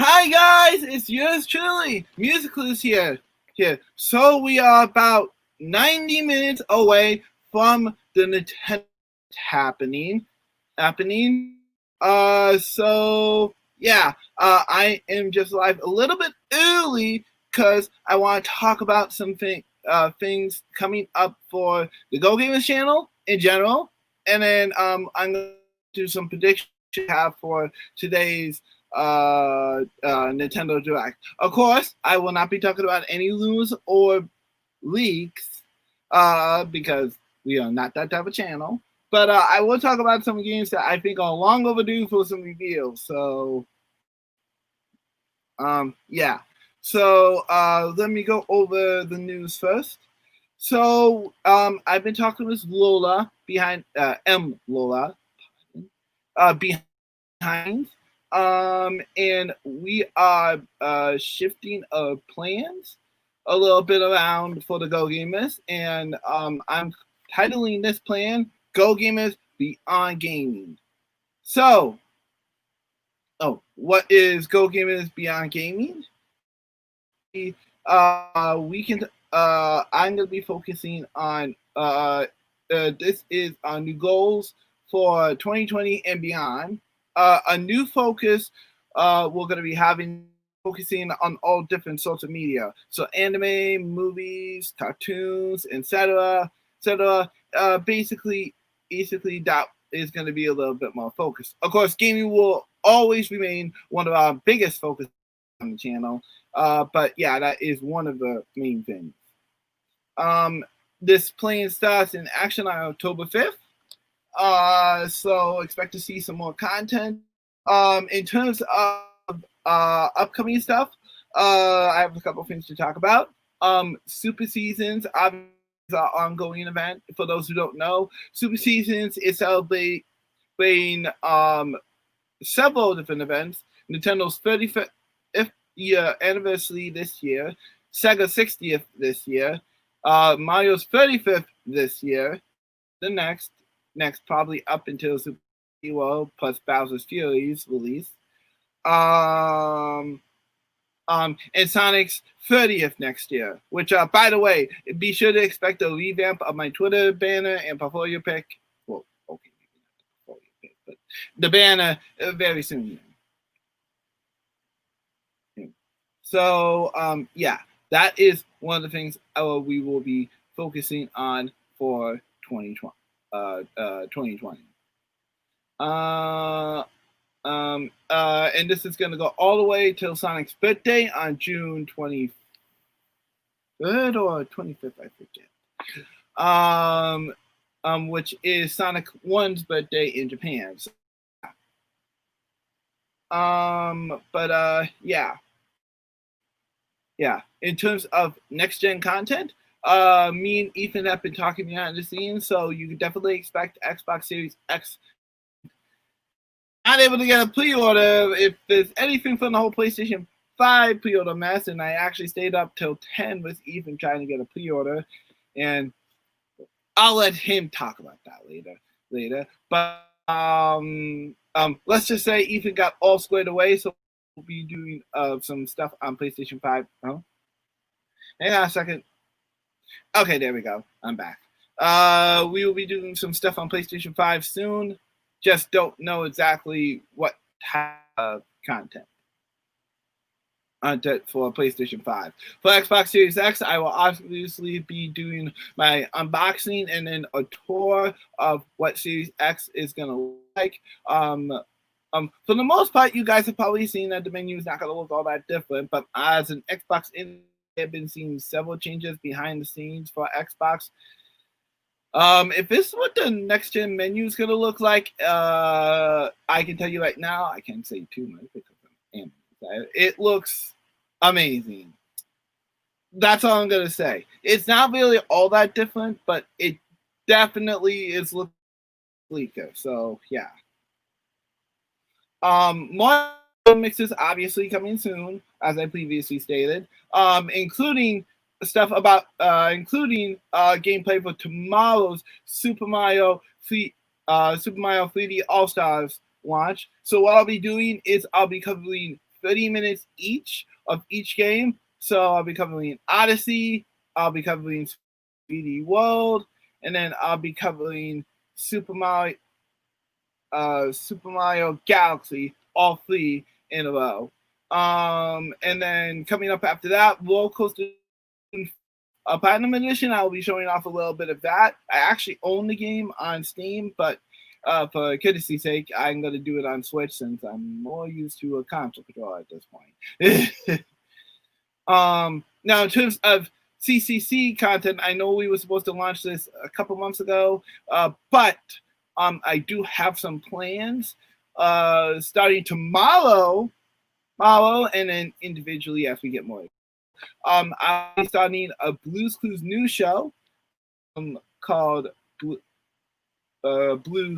Hi guys, it's yours truly, MusicClues here. So we are about 90 minutes away from the Nintendo happening. Happening. I am just live a little bit early because I want to talk about some things coming up for the Go Gamers channel in general, and then I'm going to do some predictions I have for today's Nintendo Direct. Of course, I will not be talking about any news or leaks because we are not that type of channel. But I will talk about some games that I think are long overdue for some reveals. Yeah. Let me go over the news first. I've been talking with Lola behind Lola behind, and we are shifting our plans a little bit around for the Go Gamers, and I'm titling this plan Go Gamers Beyond Gaming. So, what is Go Gamers Beyond Gaming? I'm going to be focusing on, this is our new goals for 2020 and beyond. A new focus we're going to be focusing on all different sorts of media. So anime, movies, cartoons, etc. Basically that is going to be a little bit more focused. Of course, gaming will always remain one of our biggest focuses on the channel. But yeah, that is one of the main things. This plan starts in action on October 5th. So expect to see some more content. In terms of upcoming stuff, I have a couple things to talk about. Super Seasons, obviously, is our ongoing event. For those who don't know, Super Seasons is celebrating several different events. Nintendo's 35th year anniversary this year, Sega 60th this year, Mario's 35th this year, the next probably up until Super World plus Bowser's Fury's release, and Sonic's 30th next year. Which, by the way, be sure to expect a revamp of my Twitter banner and portfolio pick. Well, okay, maybe not the portfolio pick, but the banner very soon. So, that is one of the things we will be focusing on for 2020. 2020. And this is going to go all the way till Sonic's birthday on June 23rd or 25th, I forget. Which is Sonic 1's birthday in Japan. So, yeah. In terms of next gen content, me and Ethan have been talking behind the scenes, so you can definitely expect Xbox Series X. Not able to get a pre-order if there's anything from the whole PlayStation 5 pre-order mess, and I actually stayed up till 10 with Ethan trying to get a pre-order, and I'll let him talk about that later. But let's just say Ethan got all squared away, so we'll be doing some stuff on PlayStation 5. Oh, hang on a second. Okay, there we go. I'm back. We will be doing some stuff on PlayStation 5 soon. Just don't know exactly what type of content for PlayStation 5. For Xbox Series X, I will obviously be doing my unboxing and then a tour of what Series X is going to look like. For the most part, you guys have probably seen that the menu is not going to look all that different, but as an Xbox I've been seeing several changes behind the scenes for Xbox. If this is what the next gen menu is going to look like, I can tell you right now, I can't say too much because it looks amazing. That's all I'm going to say. It's not really all that different, but it definitely is looking sleeker. So, yeah. More mixes obviously coming soon, as I previously stated, including stuff about gameplay for tomorrow's Super Mario 3D All Stars launch. So what I'll be doing is I'll be covering 30 minutes each of each game. So I'll be covering Odyssey, I'll be covering 3D World, and then I'll be covering Super Mario Galaxy, all three in a row. And then coming up after that, Roller Coaster Platinum Edition. I will be showing off a little bit of that. I actually own the game on Steam, but for courtesy's sake, I'm going to do it on Switch since I'm more used to a console controller at this point. Now, in terms of CCC content, I know we were supposed to launch this a couple months ago, but I do have some plans starting tomorrow, and then individually as we get more. I'll be starting a MusicClues news show called Blues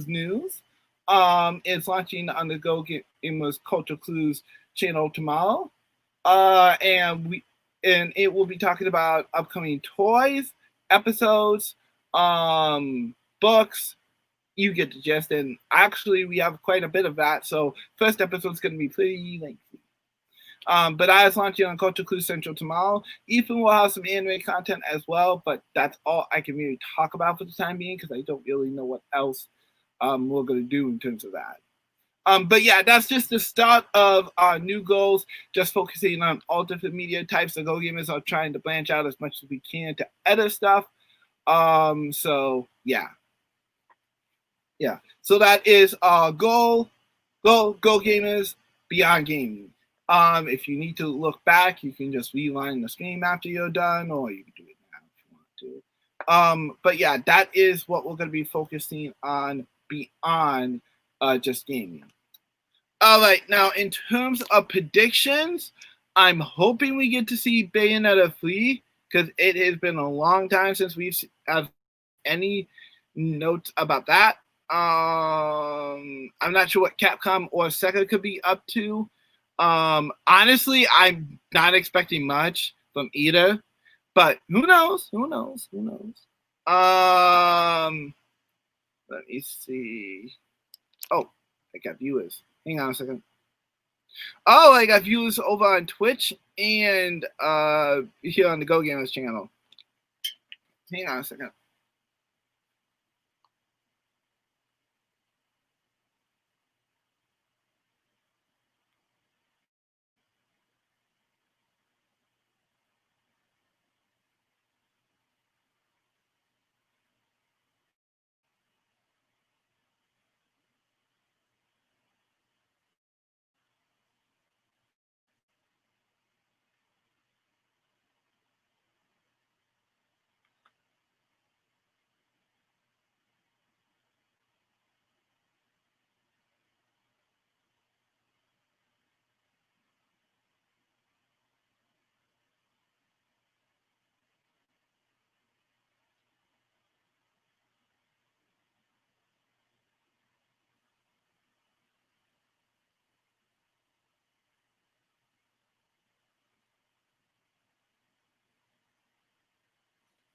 News. It's launching on the Go Gamers Culture Clues channel tomorrow, and it will be talking about upcoming toys, episodes, books. You get the gist, and actually we have quite a bit of that. So first episode's going to be pretty lengthy. But I was launching on Culture Clues Central tomorrow. Ethan will have some anime content as well, but that's all I can really talk about for the time being because I don't really know what else we're going to do in terms of that. But yeah, that's just the start of our new goals, just focusing on all different media types. The Go Gamers are trying to branch out as much as we can to edit stuff. So yeah. So that is our goal. Go Gamers beyond gaming. If you need to look back, you can just rewind the stream after you're done, or you can do it now if you want to. But yeah, that is what we're going to be focusing on beyond just gaming. All right, now in terms of predictions, I'm hoping we get to see Bayonetta 3 because it has been a long time since we've had any notes about that. I'm not sure what Capcom or Sega could be up to. Honestly, I'm not expecting much from either, but who knows? Let me see. Oh, I got viewers. Hang on a second. Oh, I got viewers over on Twitch and here on the Go Gamers channel. Hang on a second.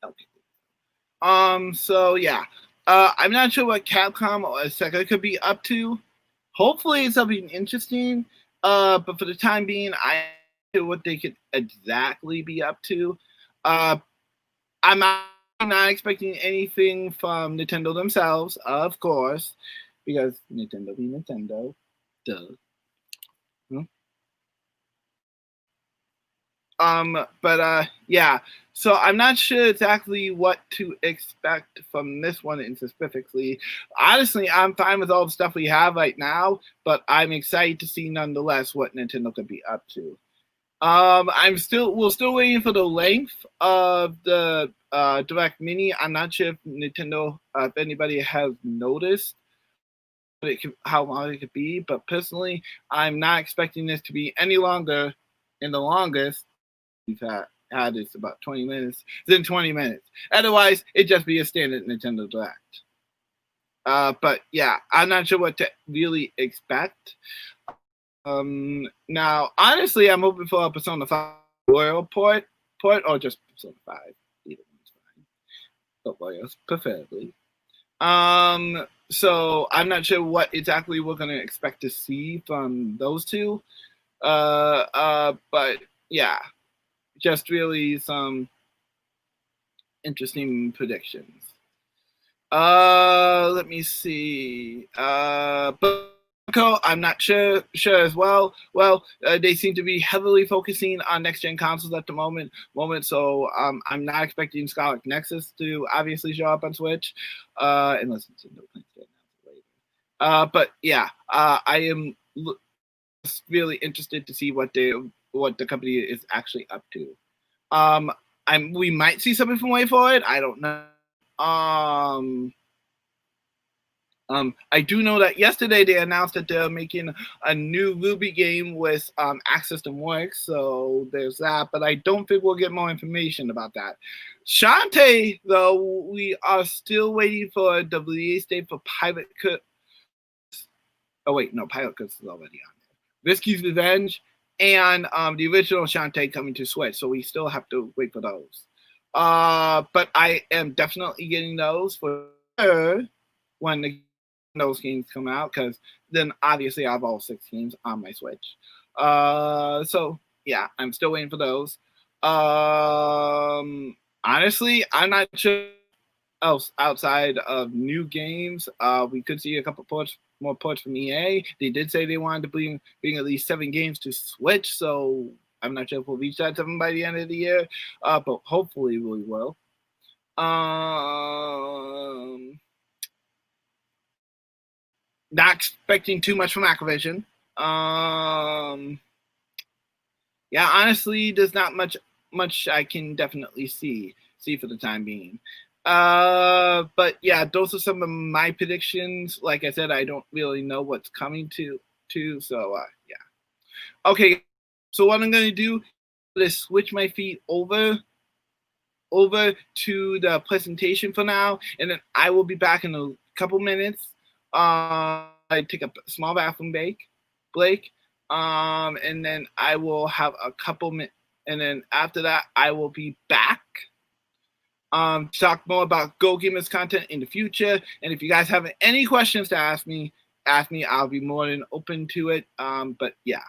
Okay. So yeah. I'm not sure what Capcom or Sega could be up to. Hopefully it's something interesting. But for the time being, I don't know what they could exactly be up to. I'm not expecting anything from Nintendo themselves, of course, because Nintendo be Nintendo. Duh. But yeah, so I'm not sure exactly what to expect from this one in specifically. Honestly, I'm fine with all the stuff we have right now, but I'm excited to see nonetheless what Nintendo could be up to. We're still waiting for the length of the Direct Mini. I'm not sure if Nintendo, if anybody has noticed how long it could be, but personally, I'm not expecting this to be any longer in the longest we've had is about 20 minutes. Then 20 minutes. Otherwise, it'd just be a standard Nintendo Direct. But yeah, I'm not sure what to really expect. Now, honestly, I'm hoping for a Persona 5 Royal port or just Persona 5. Either one's fine. But Royals, preferably. So I'm not sure what exactly we're going to expect to see from those two. But yeah, just really some interesting predictions. Let me see. But I'm not sure as well. Well, they seem to be heavily focusing on next gen consoles at the moment. So I'm not expecting Scarlet Nexus to obviously show up on Switch, unless Nintendo plans to announce it later. But yeah, I am really interested to see what the company is actually up to. We might see something from WayForward. I don't know. I do know that yesterday they announced that they're making a new Ruby game with Act System Works, so there's that. But I don't think we'll get more information about that. Shantae, though, we are still waiting for the release date for Pilot Cook. Oh wait, no, Pilot Cook is already on there. Risky's Revenge and the original Shantae coming to Switch, so we still have to wait for those. But I am definitely getting those for sure when those games come out, because then obviously I have all 6 games on my Switch. So yeah, I'm still waiting for those. Honestly, I'm not sure else outside of new games. We could see a couple more ports from EA. They did say they wanted to bring at least 7 games to Switch, so I'm not sure if we'll reach that 7 by the end of the year, but hopefully we will. Not expecting too much from Activision. Yeah, honestly, there's not much I can definitely see for the time being. But yeah, those are some of my predictions. Like I said, I don't really know what's coming to so yeah. Okay, so what I'm gonna do is switch my feet over to the presentation for now, and then I will be back in a couple minutes. I take a small bathroom break, and then I will have a couple minutes, and then after that, I will be back to talk more about Go Gamers content in the future. And if you guys have any questions to ask me. I'll be more than open to it. But yeah.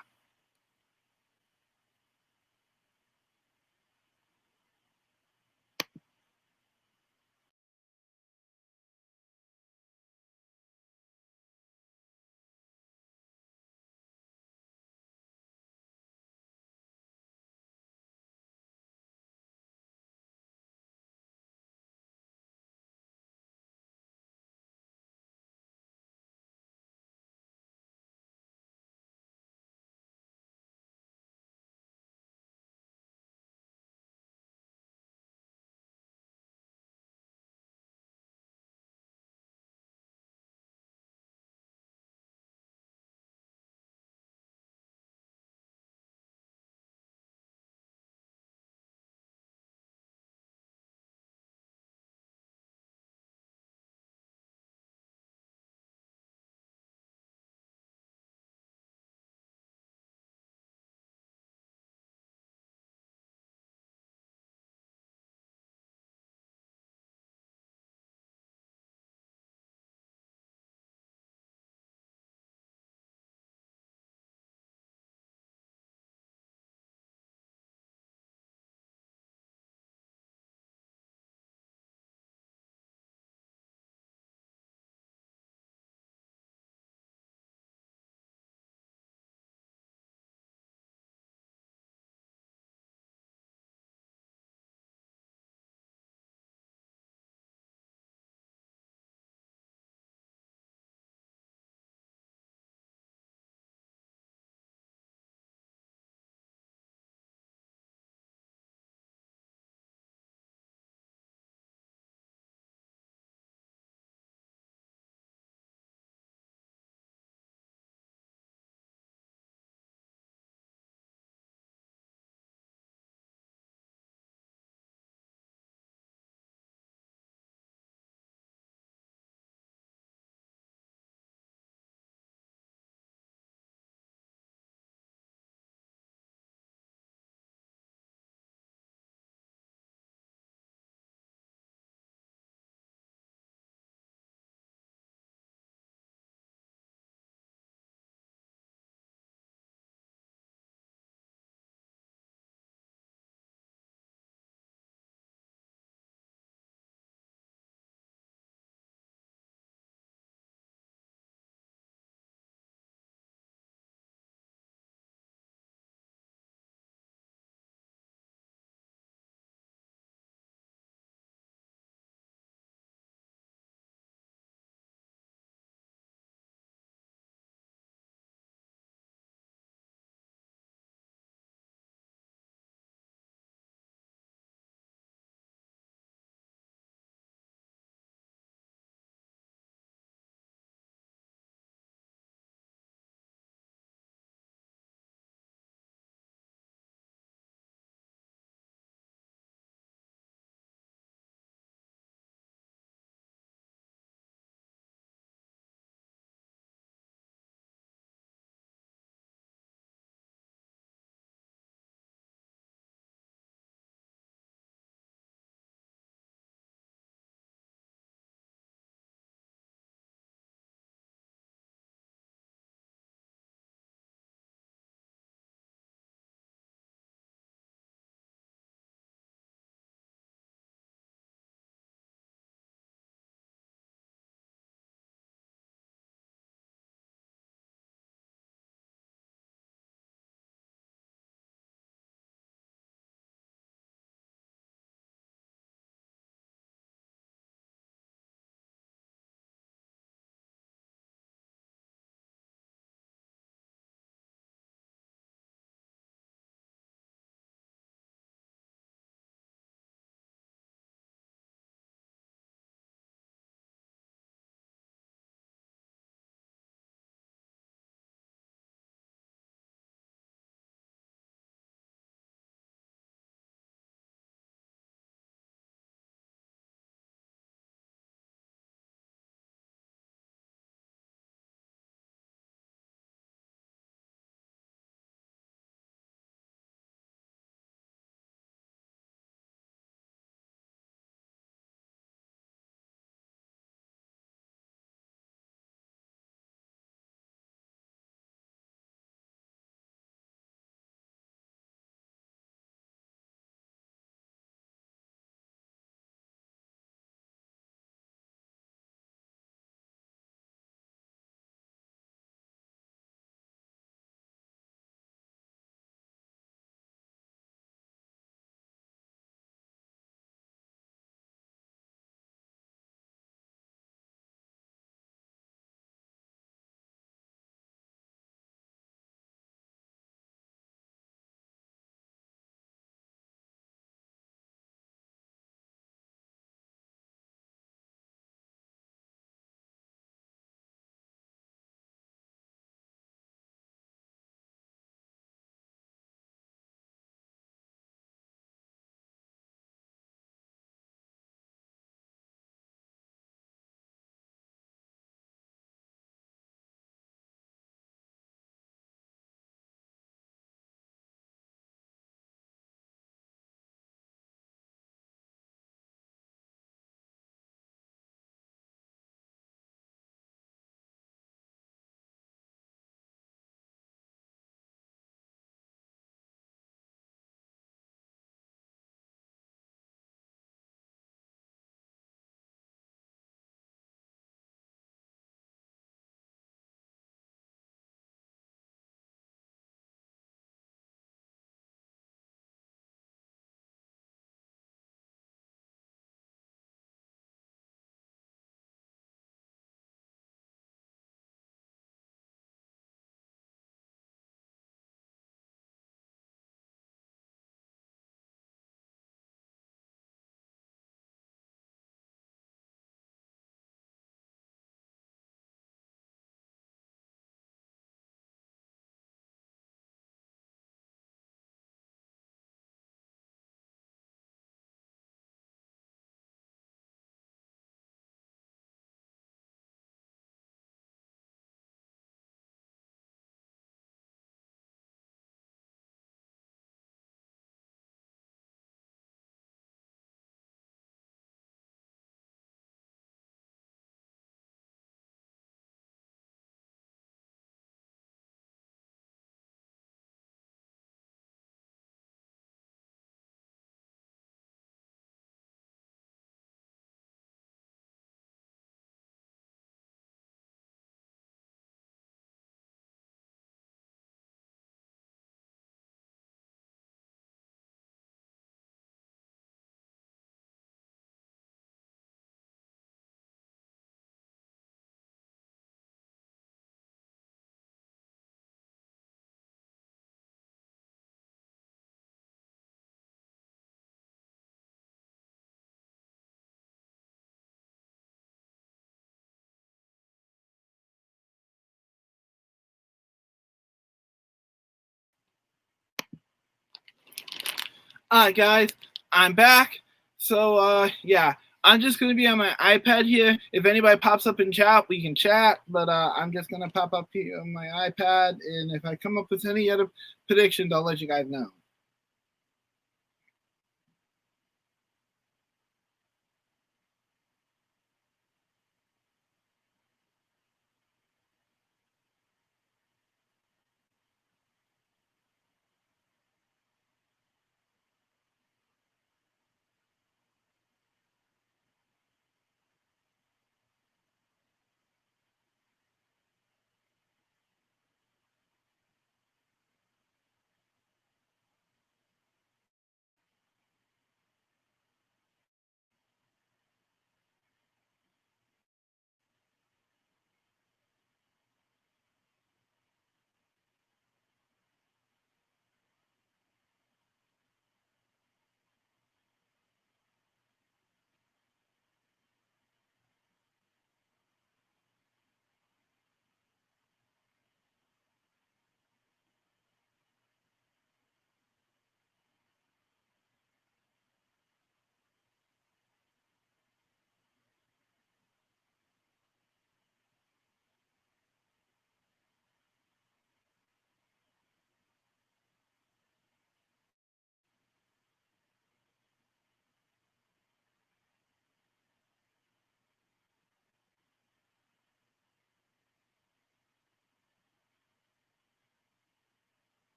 Alright, guys, I'm back. So, yeah, I'm just gonna be on my iPad here. If anybody pops up in chat, we can chat. But I'm just gonna pop up here on my iPad, and if I come up with any other predictions, I'll let you guys know.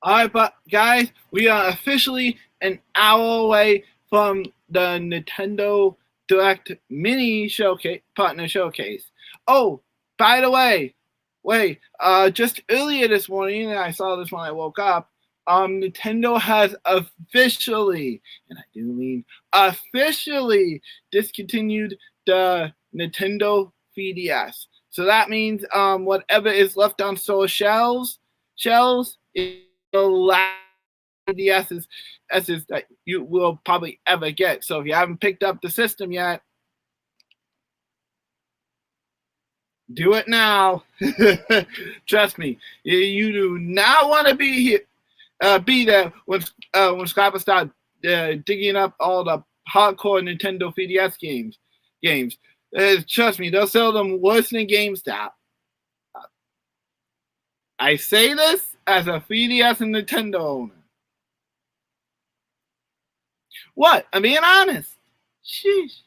All right, but guys, we are officially an hour away from the Nintendo Direct Mini Showcase Partner Showcase. Oh, by the way, just earlier this morning, and I saw this when I woke up. Nintendo has officially, and I do mean officially, discontinued the Nintendo 3DS. So that means whatever is left on store shelves is the last 3DSs that you will probably ever get. So if you haven't picked up the system yet, do it now. Trust me, you do not want to be here, be there when Scrapper start digging up all the hardcore Nintendo 3DS games. Trust me, they'll sell them worse than GameStop. I say this as a 3DS and Nintendo owner. What? I'm being honest. Sheesh.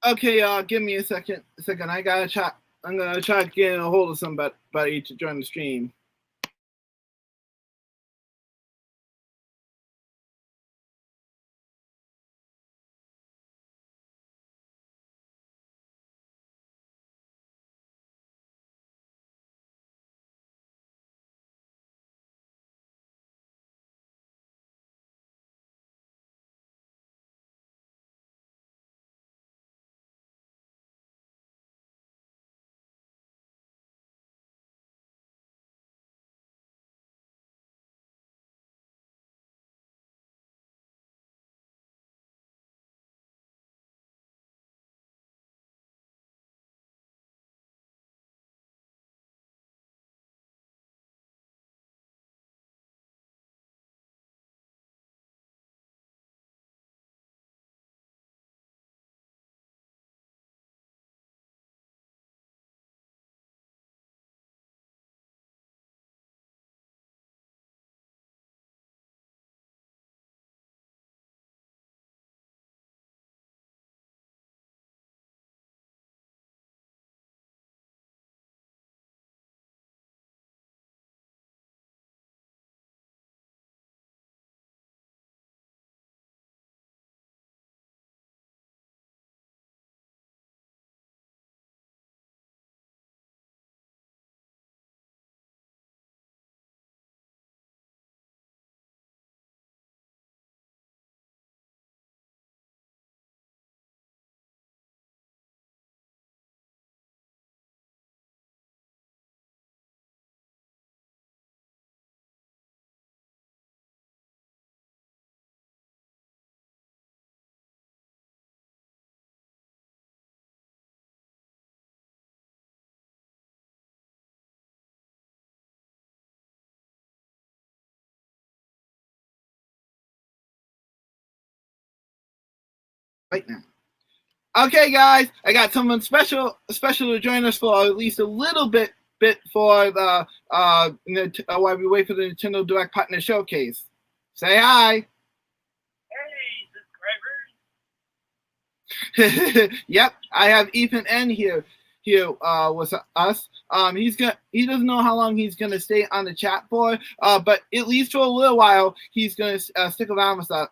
Okay, give me a second. I gotta try. I'm gonna try getting a hold of somebody to join the stream. right now. Okay, guys, I got someone special to join us for at least a little bit for the while we wait for the Nintendo Direct Partner Showcase. Say hi. Hey, Yep, I have Ethan N here with us. He doesn't know how long he's gonna stay on the chat for, but at least for a little while he's gonna stick around with us.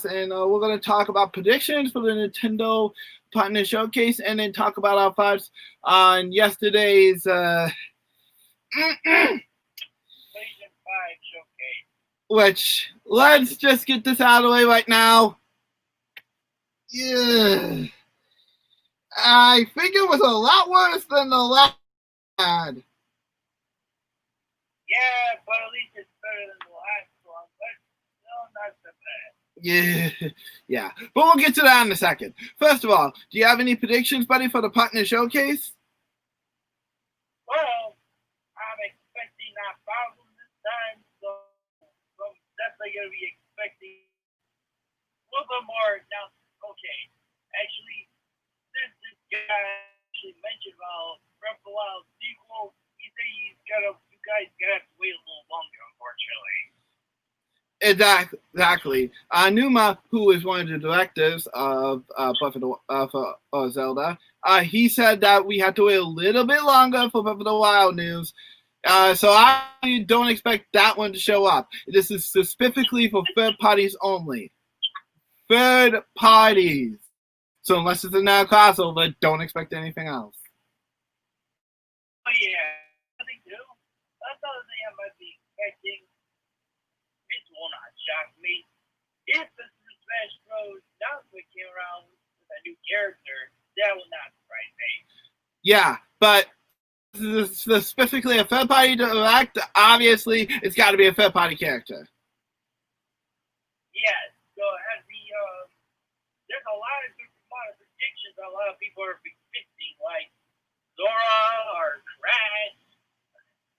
And we're gonna talk about predictions for the Nintendo Partner Showcase, and then talk about our thoughts on yesterday's PlayStation 5 showcase. which let's just get this out of the way right now. Yeah. I think it was a lot worse than the last one. Yeah, but at least it's better than the last one, but still not so bad. Yeah. But we'll get to that in a second. First of all, do you have any predictions, buddy, for the Partner Showcase? Well, I'm expecting not Bowser this time, so I'm definitely going to be expecting a little bit more. Now, okay, actually, since this guy actually mentioned about Breath of the Wild sequel, you guys gonna have to wait a little longer, unfortunately. Exactly. Numa, who is one of the directors of Zelda, he said that we have to wait a little bit longer for Breath of the Wild news. So I don't expect that one to show up. This is specifically for third parties only. Third parties. So unless it's another crossover, don't expect anything else. Oh yeah, nothing new. That's the other thing I might be expecting. It will not shock me. If the Super Smash Bros. Announcement came around with a new character, that will not surprise me. Yeah, but specifically a third party direct, obviously it's got to be a third party character. Yes, so as there's a lot of predictions a lot of people are predicting, like Zora or Crash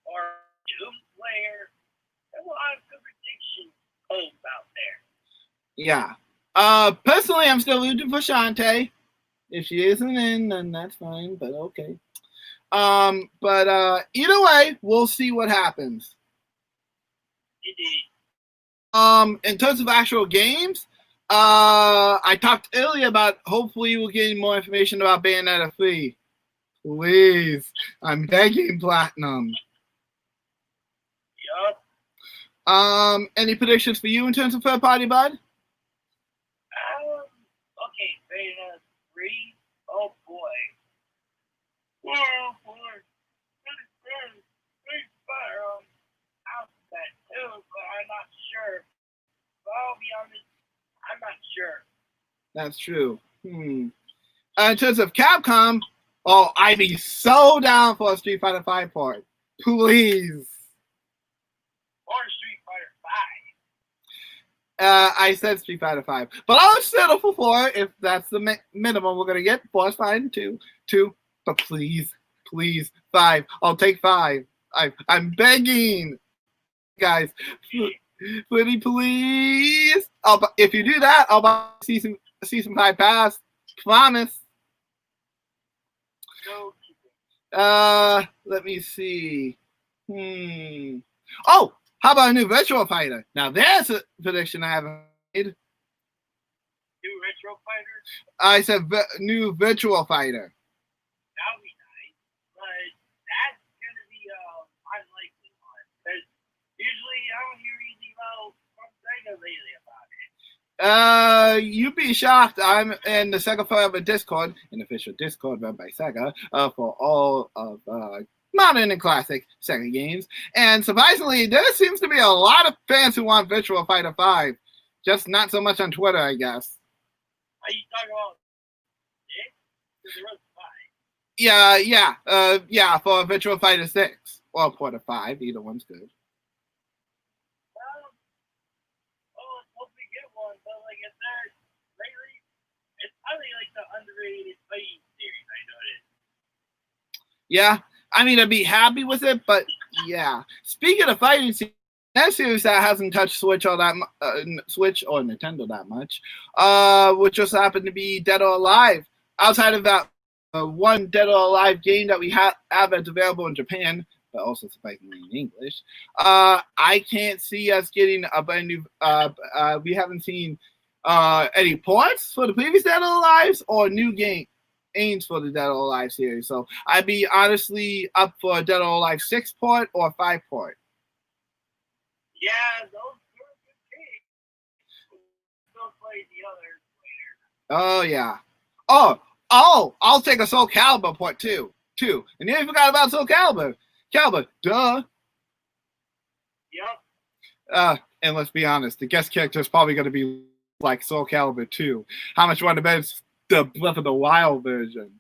or Doom Slayer. There's a lot of good predictions out there. Yeah. Personally, I'm still rooting for Shantae. If she isn't in, then that's fine, but okay. But either way, we'll see what happens. Indeed. In terms of actual games, I talked earlier about hopefully we'll get more information about Bayonetta 3. Please, I'm begging Platinum. Yup. Any predictions for you in terms of third party, bud? Okay, Bayonetta 3. Oh boy. Oh boy. That too, but I'm not sure. But I'll be honest, I'm not sure. That's true. In terms of Capcom, I'd be so down for a Street Fighter 5 port. Please. Or Street Fighter 5. I said Street Fighter 5, but I'll settle for 4 if that's the minimum we're gonna get. 4 is fine. 2, but please, 5. I'll take 5. I'm begging, guys. Pretty please. If you do that, I'll buy season 5 pass. Promise. Let me see. Oh, how about a new Virtual Fighter? Now there's a prediction I haven't made. New Retro Fighter? I said new Virtual Fighter. That would be nice, but that's gonna be unlikely one because usually I don't hear anything from Sega lately about it. You'd be shocked. I'm in the Sega Forever Discord, an official Discord run by Sega, for all of modern and classic Sega games. And surprisingly, there seems to be a lot of fans who want Virtual Fighter 5. Just not so much on Twitter, I guess. Are you talking about Nick? Because there was 5. Yeah, for Virtual Fighter 6. Or Porter 5, either one's good. Hope we get one, but like I said, lately, it's probably like the underrated fighting series I noticed. Yeah, I mean, I'd be happy with it, but yeah. Speaking of fighting series, that series that hasn't touched Switch or Switch or Nintendo that much, which just happened to be Dead or Alive. Outside of that one Dead or Alive game that we have that's available in Japan, but also surprisingly in English, I can't see us getting a brand new. We haven't seen any ports for the previous Dead or Alive or new games for the Dead or Alive series. So I'd be honestly up for a Dead or Alive 6 port or 5 port. Yeah, those are good games. Don't play the others later. Oh yeah. I'll take a Soul Calibur port too. And you forgot about Soul Calibur. Duh. Yep. And let's be honest, the guest character is probably going to be like Soul Calibur 2. How much want to bet it's the Breath of the Wild version?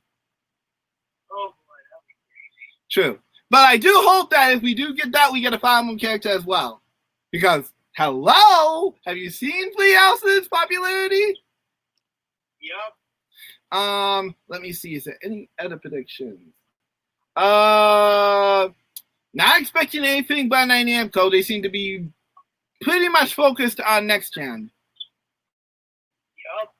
Oh boy, that'd be crazy. True. But I do hope that if we do get that, we get a Fire Emblem character as well. Because, hello? Have you seen Flea House's popularity? Yep. Let me see. Is there any other predictions? Not expecting anything by Namco. They seem to be pretty much focused on next gen. Yep.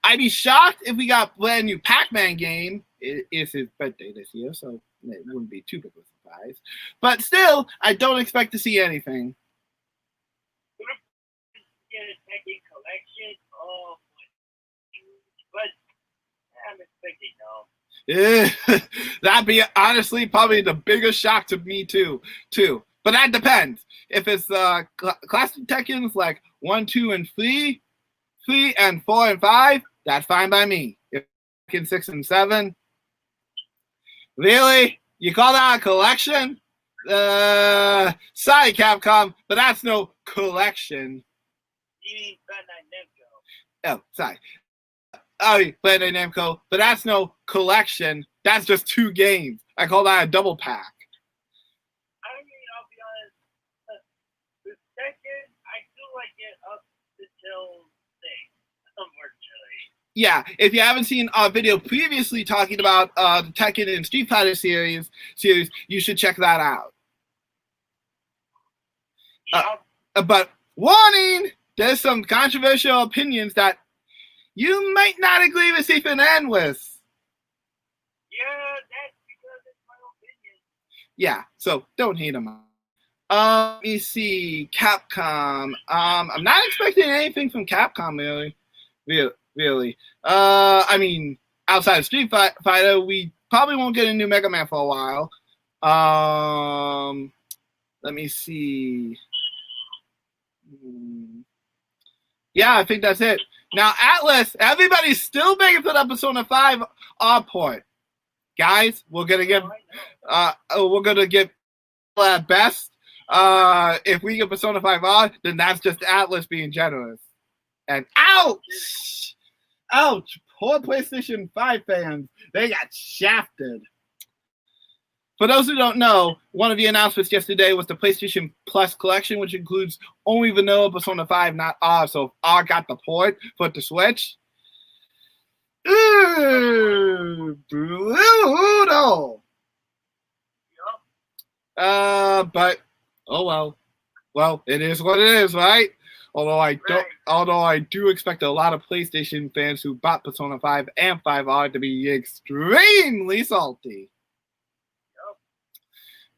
I'd be shocked if we got a brand new Pac-Man game. It's his birthday this year, so it wouldn't be too big of a surprise. But still, I don't expect to see anything. Get a Tekken collection. Oh, but I'm expecting no. Yeah, that'd be honestly probably the biggest shock to me too. But that depends. If it's classic Tekkens like 1, 2, and 3, and 4 and 5, that's fine by me. If Tekken 6 and 7, really? You call that a collection? Sorry, Capcom, but that's no collection. You mean Bandai Namco? Oh, sorry. Bandai Namco, but that's no collection. That's just 2 games. I call that a double pack. I mean, I'll be honest. The Tekken, I do like it up until 6, unfortunately. Yeah, if you haven't seen our video previously talking about the Tekken and Street Fighter series, you should check that out. Yep. But warning, there's some controversial opinions that you might not agree with Ethan and with. Yeah, that's because it's my opinion. Yeah, so don't hate them. Let me see, Capcom. I'm not expecting anything from Capcom really. I mean, outside of Street Fighter, we probably won't get a new Mega Man for a while. Let me see. Yeah, I think that's it. Now, Atlas, everybody's still begging for that Persona 5 port. Guys, we're gonna get at best. If we get Persona 5 on, then that's just Atlas being generous. And ouch! Poor PlayStation 5 fans. They got shafted. For those who don't know, one of the announcements yesterday was the PlayStation Plus collection, which includes only vanilla Persona 5, not R. So if R got the port for the Switch. Ooh, brutal. But oh well. Well, it is what it is, right? Although I do expect a lot of PlayStation fans who bought Persona 5 and 5R to be extremely salty.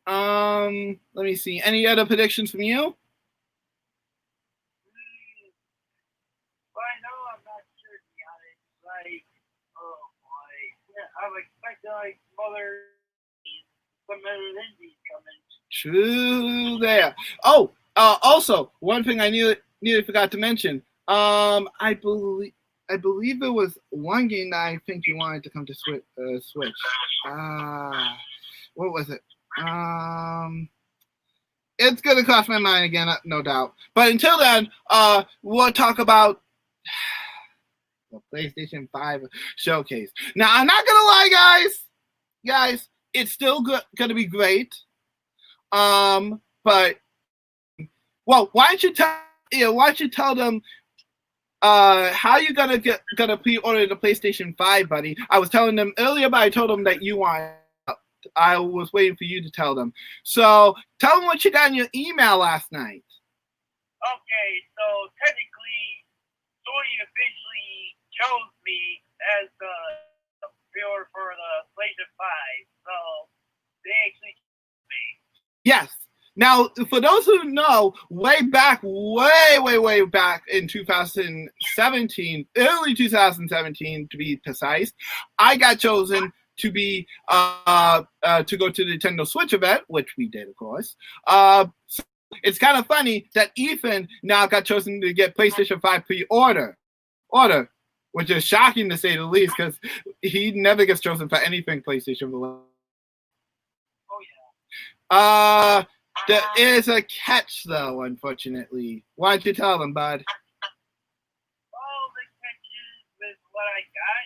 Let me see. Any other predictions from you? Right now, I'm not sure, to be honest. Like, oh boy. Yeah, I'm expecting like some other indies coming. True there. Oh, also, one thing I nearly forgot to mention. I believe there was one game that I think you wanted to come to Switch. What was it? It's gonna cross my mind again, no doubt. But until then, we'll talk about the PlayStation 5 showcase. Now, I'm not gonna lie, guys, it's still gonna be great. But well, why don't you tell them how you gonna pre-order the PlayStation 5, buddy? I was telling them earlier, but I told them that you want I was waiting for you to tell them. So tell them what you got in your email last night. Okay, so technically, Sony officially chose me as the viewer for the PlayStation 5. So they actually chose me. Yes. Now, for those who know, way back in 2017, early 2017 to be precise, I got chosen to be to go to the Nintendo Switch event, which we did, of course. So it's kind of funny that Ethan now got chosen to get PlayStation 5 pre-order, which is shocking to say the least, because he never gets chosen for anything PlayStation related. Oh yeah. There is a catch, though, unfortunately. Why don't you tell them, bud? All the catches with what I got.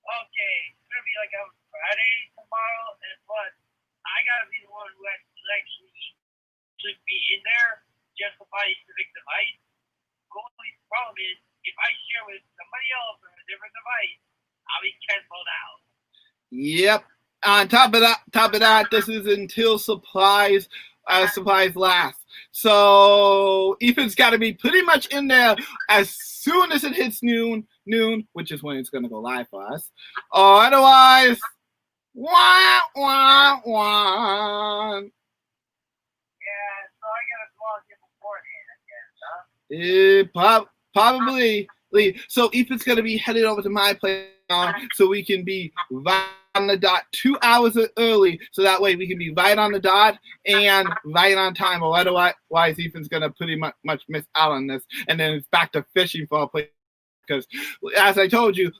Okay, it's gonna be like on Friday tomorrow, and plus, I gotta be the one who actually should be in there just to buy a specific device. The only problem is, if I share with somebody else on a different device, I'll be canceled out. Yep. On top of that, this is until supplies last. So Ethan's got to be pretty much in there as soon as it hits noon, which is when it's going to go live for us. Or otherwise, Yeah, so I gotta log in beforehand, I guess, huh? Probably. So Ethan's going to be headed over to my place now, so we can be right on the dot 2 hours early, so that way we can be right on the dot and right on time. Or otherwise, Ethan's going to pretty much miss out on this, and then it's back to fishing for a place. Because, as I told you,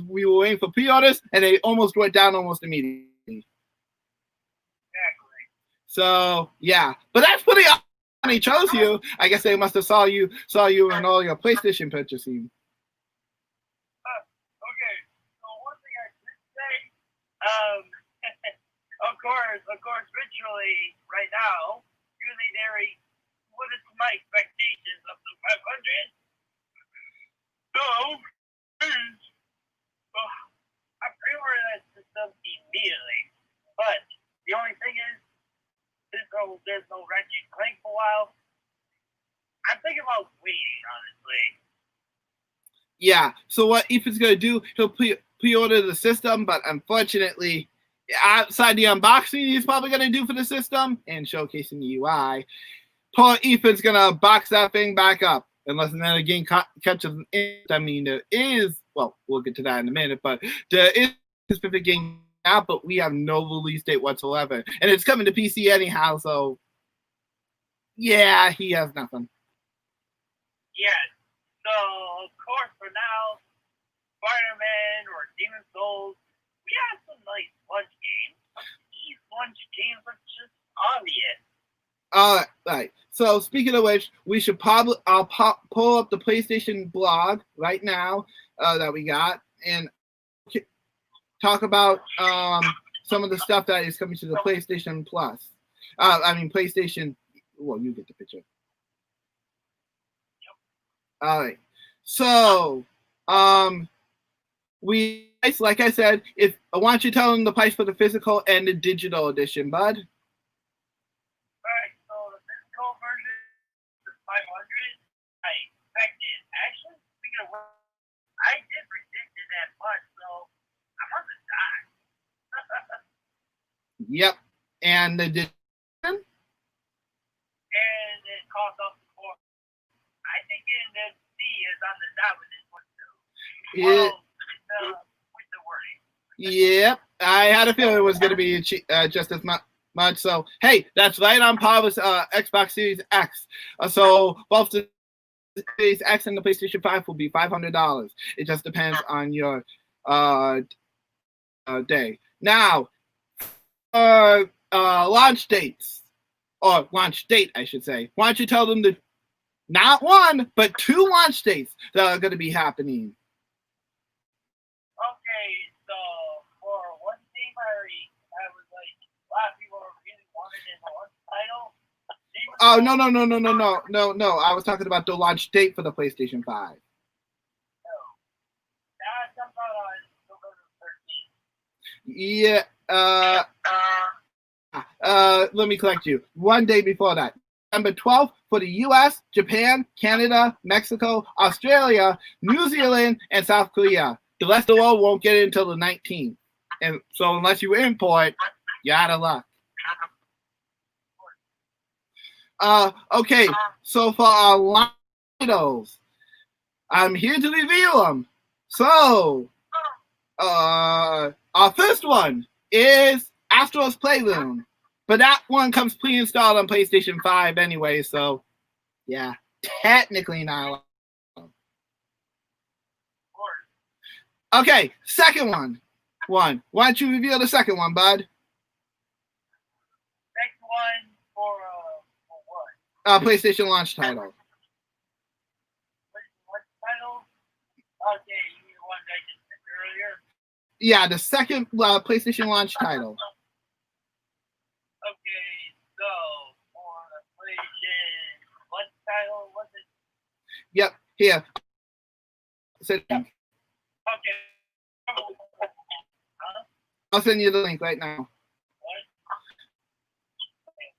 we were waiting for pre-orders, and they almost went down almost immediately. Exactly. So yeah, but that's pretty awesome. He chose you. I guess they must have saw you in all your PlayStation purchasing. Okay. So one thing I did say, of course, virtually right now, usually what is my expectations of the 500? So, I pre-ordered that system immediately, but the only thing is, there's no Ratchet and Clank for a while. I'm thinking about waiting, honestly. Yeah. So what Ethan's gonna do? He'll pre-order the system, but unfortunately, outside the unboxing he's probably gonna do for the system and showcasing the UI, poor Ethan's gonna box that thing back up unless another game catches it. I mean, there is. Well, we'll get to that in a minute, but there is a specific game out, but we have no release date whatsoever, and it's coming to PC anyhow. So yeah, he has nothing. Yes. So, of course, for now, Spider-Man or Demon's Souls, we have some nice lunch games. These lunch games are just obvious. All right. So speaking of which, we should I'll pull up the PlayStation blog right now that we got and talk about some of the stuff that is coming to the PlayStation Plus. PlayStation. Well, you get the picture. All right. So, like I said, I want you to tell them the price for the physical and the digital edition, bud. Alright, so the physical version is 500. I expected. Actually, speaking of which, I did predict it that much, so I'm on the dot. Yep. And the digital? And it cost up to 4. I think NFC is on the dot with this one too. With the wording. Yep. I had a feeling it was going to be just as much. So, hey, that's right on par with Xbox Series X. So both the Series X and the PlayStation 5 will be $500. It just depends on your day. Now, launch dates, or launch date, I should say. Why don't you tell them not one, but 2 launch dates that are going to be happening? Okay, so for one game I was like, a lot of people really wanted in the one title. Oh, no. I was talking about the launch date for the PlayStation 5. No. That comes out on November 13th. Yeah, Let me correct you. One day before that. December 12th for the US, Japan, Canada, Mexico, Australia, New Zealand, and South Korea. The rest of the world won't get it until the 19th. And so unless you import, you're out of luck. Okay, so for our line titles, I'm here to reveal them. So, our first one is Astro's Playroom. But that one comes pre-installed on PlayStation 5 anyway, so yeah, technically not allowed. Okay, second one. Why don't you reveal the second one, bud? Second one for what? PlayStation launch title. What title? Okay, you mean the one I just mentioned earlier? Yeah, the second PlayStation launch title. Okay, so for the PlayStation, what title was it? Yep, here. Okay. I'll send you the link right now. What? Okay.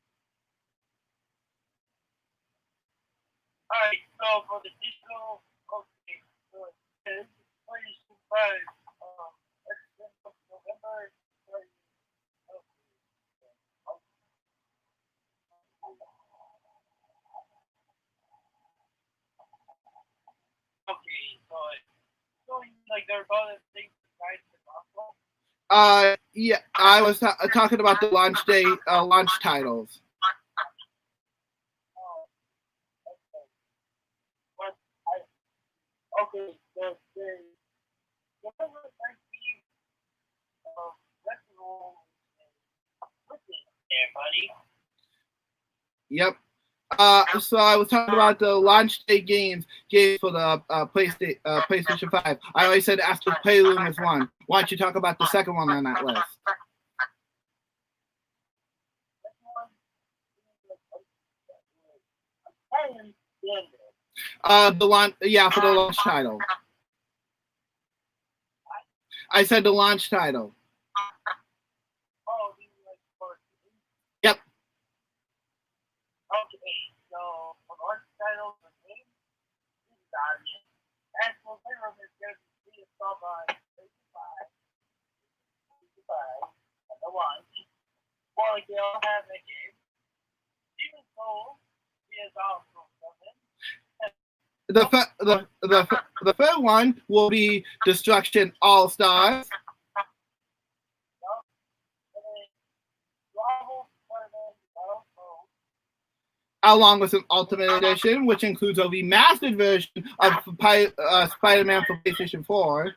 Alright, so for the digital, okay, so it's PlayStation 5, November 30th. Okay, so like there are other things besides the console? Yeah, I was talking about the launch day, launch titles. Oh, okay. But okay, the might be festival there, buddy. Yep. So I was talking about the launch day games for the PlayStation 5. I already said Astro's Playroom is one. Why don't you talk about the second one on that list? For the launch title. I said the launch title. Yep. Okay, so for launch title, the game is Guardian. And for Playroom is going to be installed on 55 at the launch. Well, they'll have a game. Even so, is also coming. The third one will be Destruction All Stars. Along with an Ultimate Edition, which includes a remastered version of Spider-Man for PlayStation 4.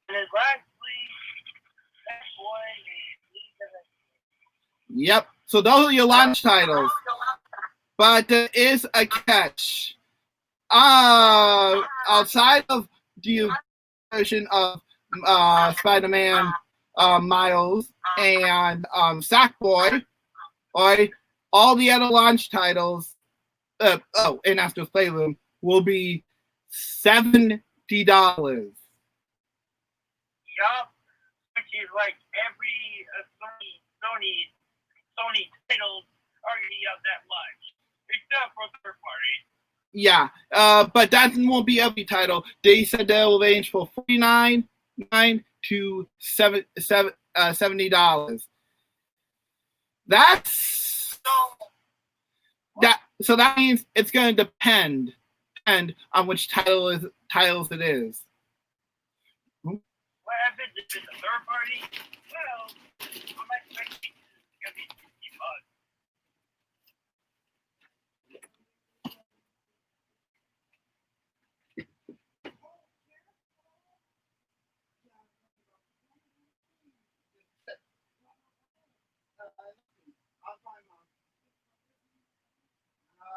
And lastly, Yep. So those are your launch titles. But there is a catch. Outside of the version of Spider-Man Miles and Sackboy, all the other launch titles, in Astro's Playroom, will be $70. Yup, which is like every Sony titles are going to be up that much, except for third party. Yeah, but that won't be every title. They said they'll range from $49 to $70. So that means it's going to depend on which titles it is. What happens if it's a third party? Well, I'm expecting it's going to be $60.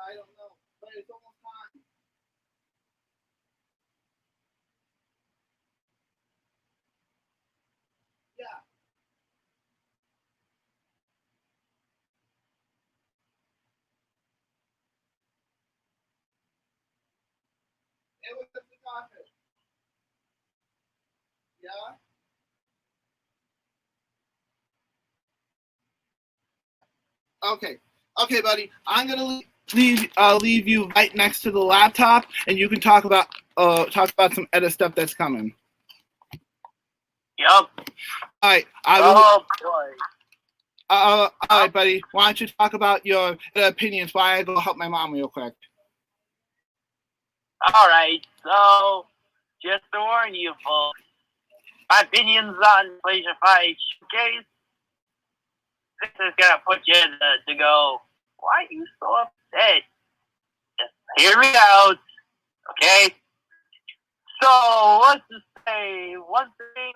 I don't know, but it's almost time. Yeah. It was the office. Yeah. Okay, okay, buddy. I'm gonna leave you right next to the laptop, and you can talk about some edit stuff that's coming. Yup. All right, Oh boy. all right, buddy. Why don't you talk about your opinions while I go help my mom real quick? All right. So, just to warn you folks, my opinions on PlayStation 5 Showcase, this is gonna put you to go, why are you so upset? Just hear me out, okay? So, let's just say one thing.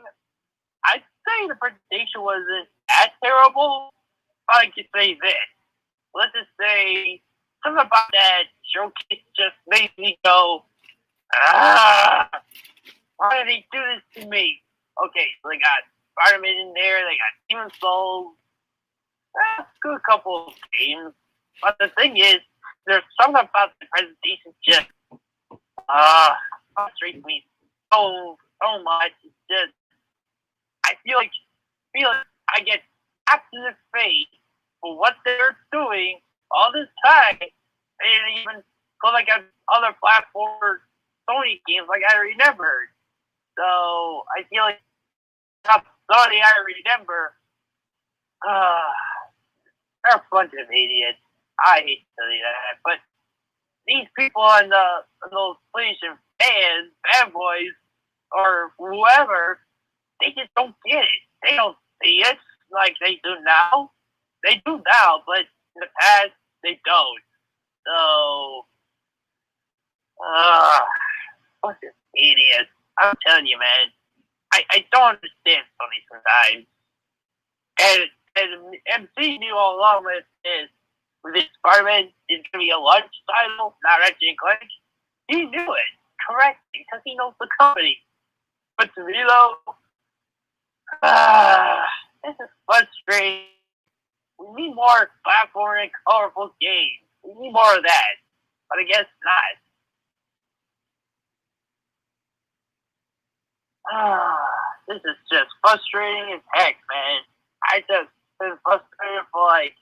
I'd say the presentation wasn't that terrible, but I could say this. Let's just say something about that showcase just made me go, ah, why did they do this to me? Okay, so they got Spider-Man in there, they got Demon Souls, good couple of games. But the thing is, there's something about the presentation just frustrates me so much. It's just I feel like I get tapped in the face for what they're doing all this time. They didn't even go like other platform Sony games like I remembered. So I feel like Sony I remember. They're a bunch of idiots. I hate to tell you that, but these people on those PlayStation fans, fanboys, or whoever, they just don't get it. They don't see it like they do now. They do now, but in the past, they don't. So, bunch of idiots. I'm telling you, man. I don't understand Sony sometimes. And MC knew all along with this Spider-Man is going to be a lunch title, not Ratchet and Clank. He knew it correctly because he knows the company. But to me, though, this is frustrating. We need more platform and colorful games. We need more of that. But I guess not. This is just frustrating as heck, man. I just been frustrated for like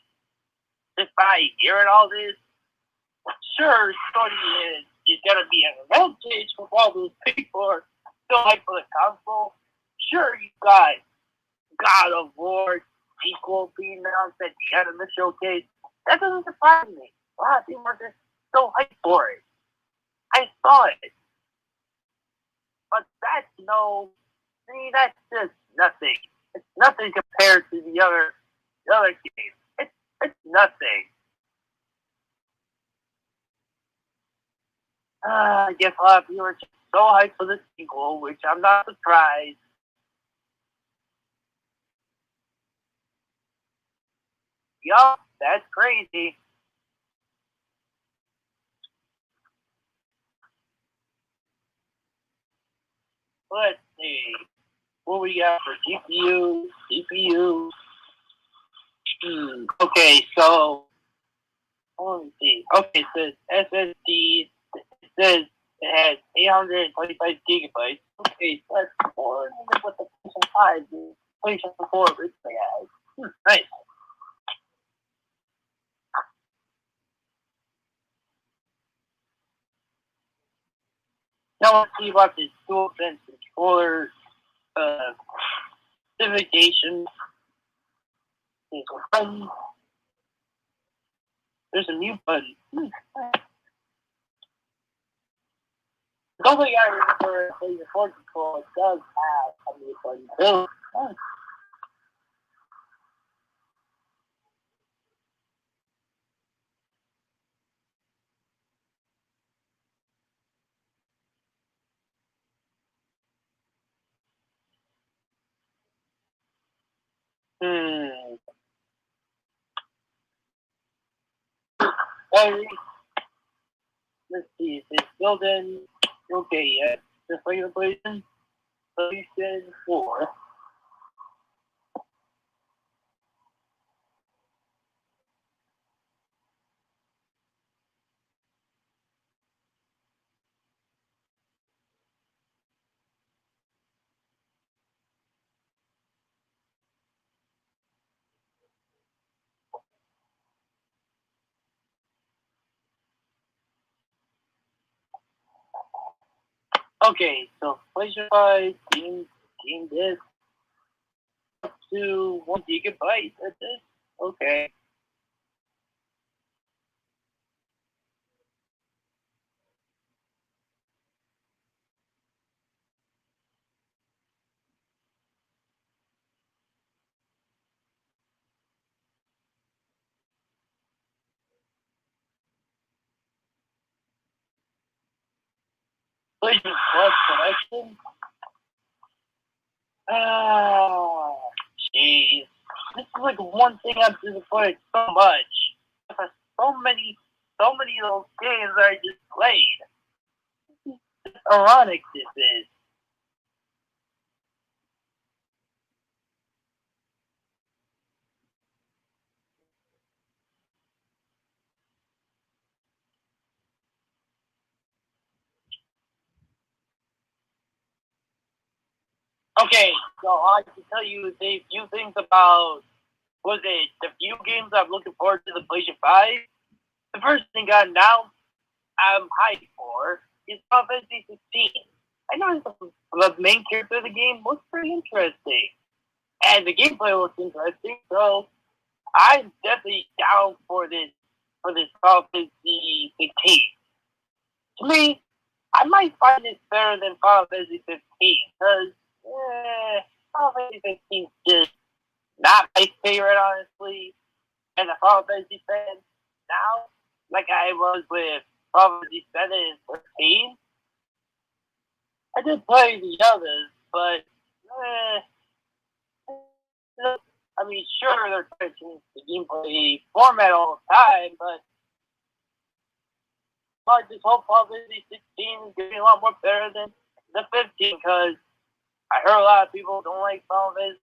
just by hearing all this. Sure, Sony is gonna be an advantage for all those people who are still hyped for the console. Sure, you got God of War sequel being announced at the end of the showcase. That doesn't surprise me. A lot of people are just so hyped for it. I saw it. But that's just nothing. It's nothing compared to the other games. It's nothing. I guess a lot of people are just so hyped for the sequel, which I'm not surprised. Yup, that's crazy. Let's see. What we got for GPU, CPU? Okay, so let me see. Okay, so SSD. It says it has 825 gigabytes. Okay, so that's more than what the PlayStation 5 is. PlayStation 4 originally has. Nice. Now let's see about this dual sense controller specification. There's a button. There's a mute button. Don't think I remember the phone control does have a mute button. Oh. Hey, let's see. It's built in. Okay, yeah. Just like the PlayStation 4. Okay, so PlayStation 5 game disc up to 1 GB. That's it. Okay. PlayStation Plus collection. Ah, jeez. This is like one thing I'm disappointed so much. There's so many of those games that I just played. It's ironic this is. Okay, so I can tell you a few things about, was it the few games I'm looking forward to the PlayStation 5? The first thing got announced I'm hyped for is Final Fantasy 16. I know the main character of the game looks pretty interesting, and the gameplay looks interesting. So I'm definitely down for this Final Fantasy 16. To me, I might find it better than Final Fantasy 15 because Final Fantasy 15 is just not my favorite, honestly. And the Final Fantasy fan now, like I was with Final Fantasy 7 and 13, I did play the others, but I mean, sure, they're trying to change the gameplay format all the time, but I just hope Final Fantasy 16 is getting a lot more better than the 15 because I heard a lot of people don't like Final Fantasy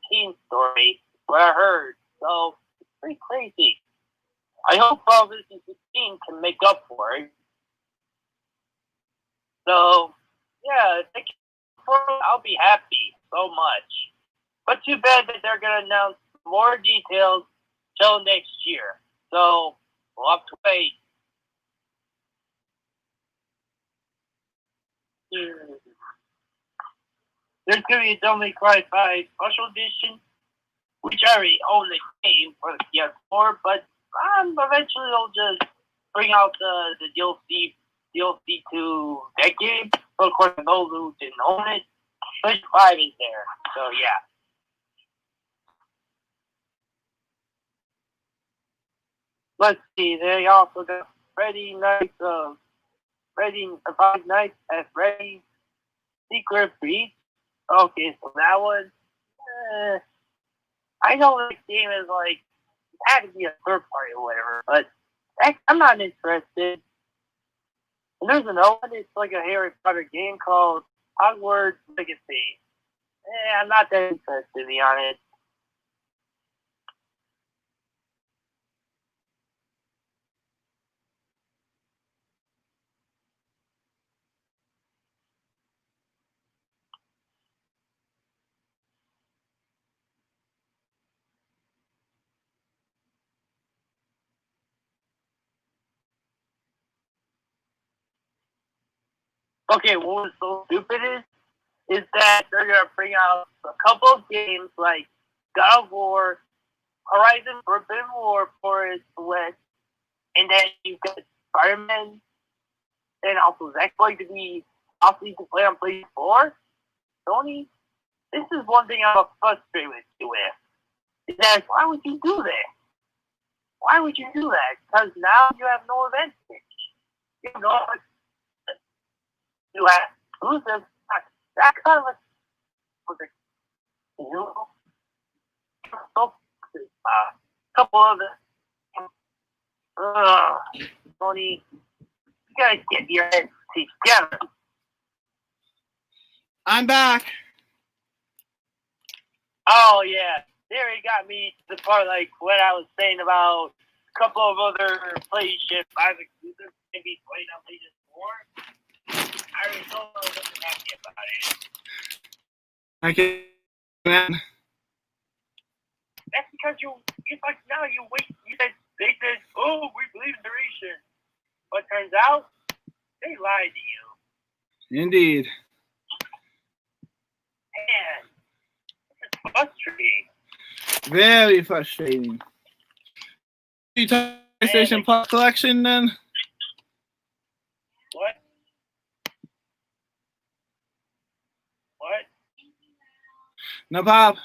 15 story. What I heard, so it's pretty crazy. I hope Final Fantasy 16 can make up for it. So yeah, if they can, I'll be happy so much. But too bad that they're gonna announce more details till next year. So we'll have to wait. There's gonna be a Devil May Cry 5 special edition, which I already own the game for the PS4, but eventually they'll just bring out the DLC to that game. So of course, those who didn't own it, PlayStation 5 is there. So yeah. Let's see. They also got Five Nights at Freddy's Secret Beach. Okay, so that one. I know this game is like it had to be a third party or whatever, but I'm not interested. And there's another one. It's like a Harry Potter game called Hogwarts Legacy. I'm not that interested, to be honest. Okay, what was so stupid is that they're gonna bring out a couple of games like God of War, Horizon Forbidden War for its West, and then you've got Spider-Man, and also that's going to be possibly to play on PlayStation 4. Sony, this is one thing I'm frustrated with you with. Is that why would you do that? Why would you do that? Because now you have no advantage. You know, you have exclusive. That kind of was a couple of Sony, you gotta get your head together. I'm back. Oh yeah, there he got me to the part like what I was saying about a couple of other PlayStation 5 exclusives maybe playing on PlayStation 4. I already told her I wasn't happy about it. I can. That's because it's like now you wait. They said, oh, we believe in duration, but turns out they lied to you. Indeed. Man, it's frustrating. Very frustrating. You talk PlayStation Plus collection then? What? What? No, Bob.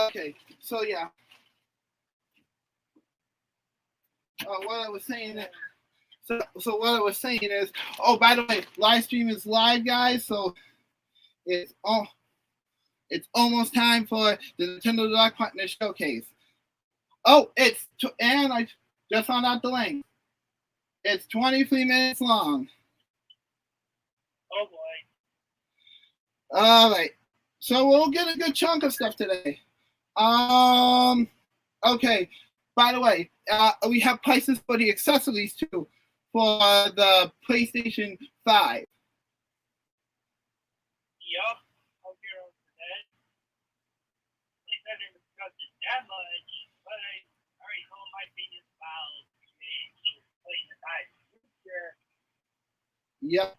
Okay, so yeah. What I was saying is, so what I was saying is, oh, by the way, live stream is live, guys. So it's almost time for the Nintendo Direct Partner Showcase. Oh, and I just found out the length. It's 23 minutes long. Oh boy. All right, so we'll get a good chunk of stuff today. Okay. By the way, we have prices for the accessories too for the PlayStation 5. Yup. I'll get over that. At least I didn't discuss it that much, but I already told my opinions about playing the side. Sure. Yep.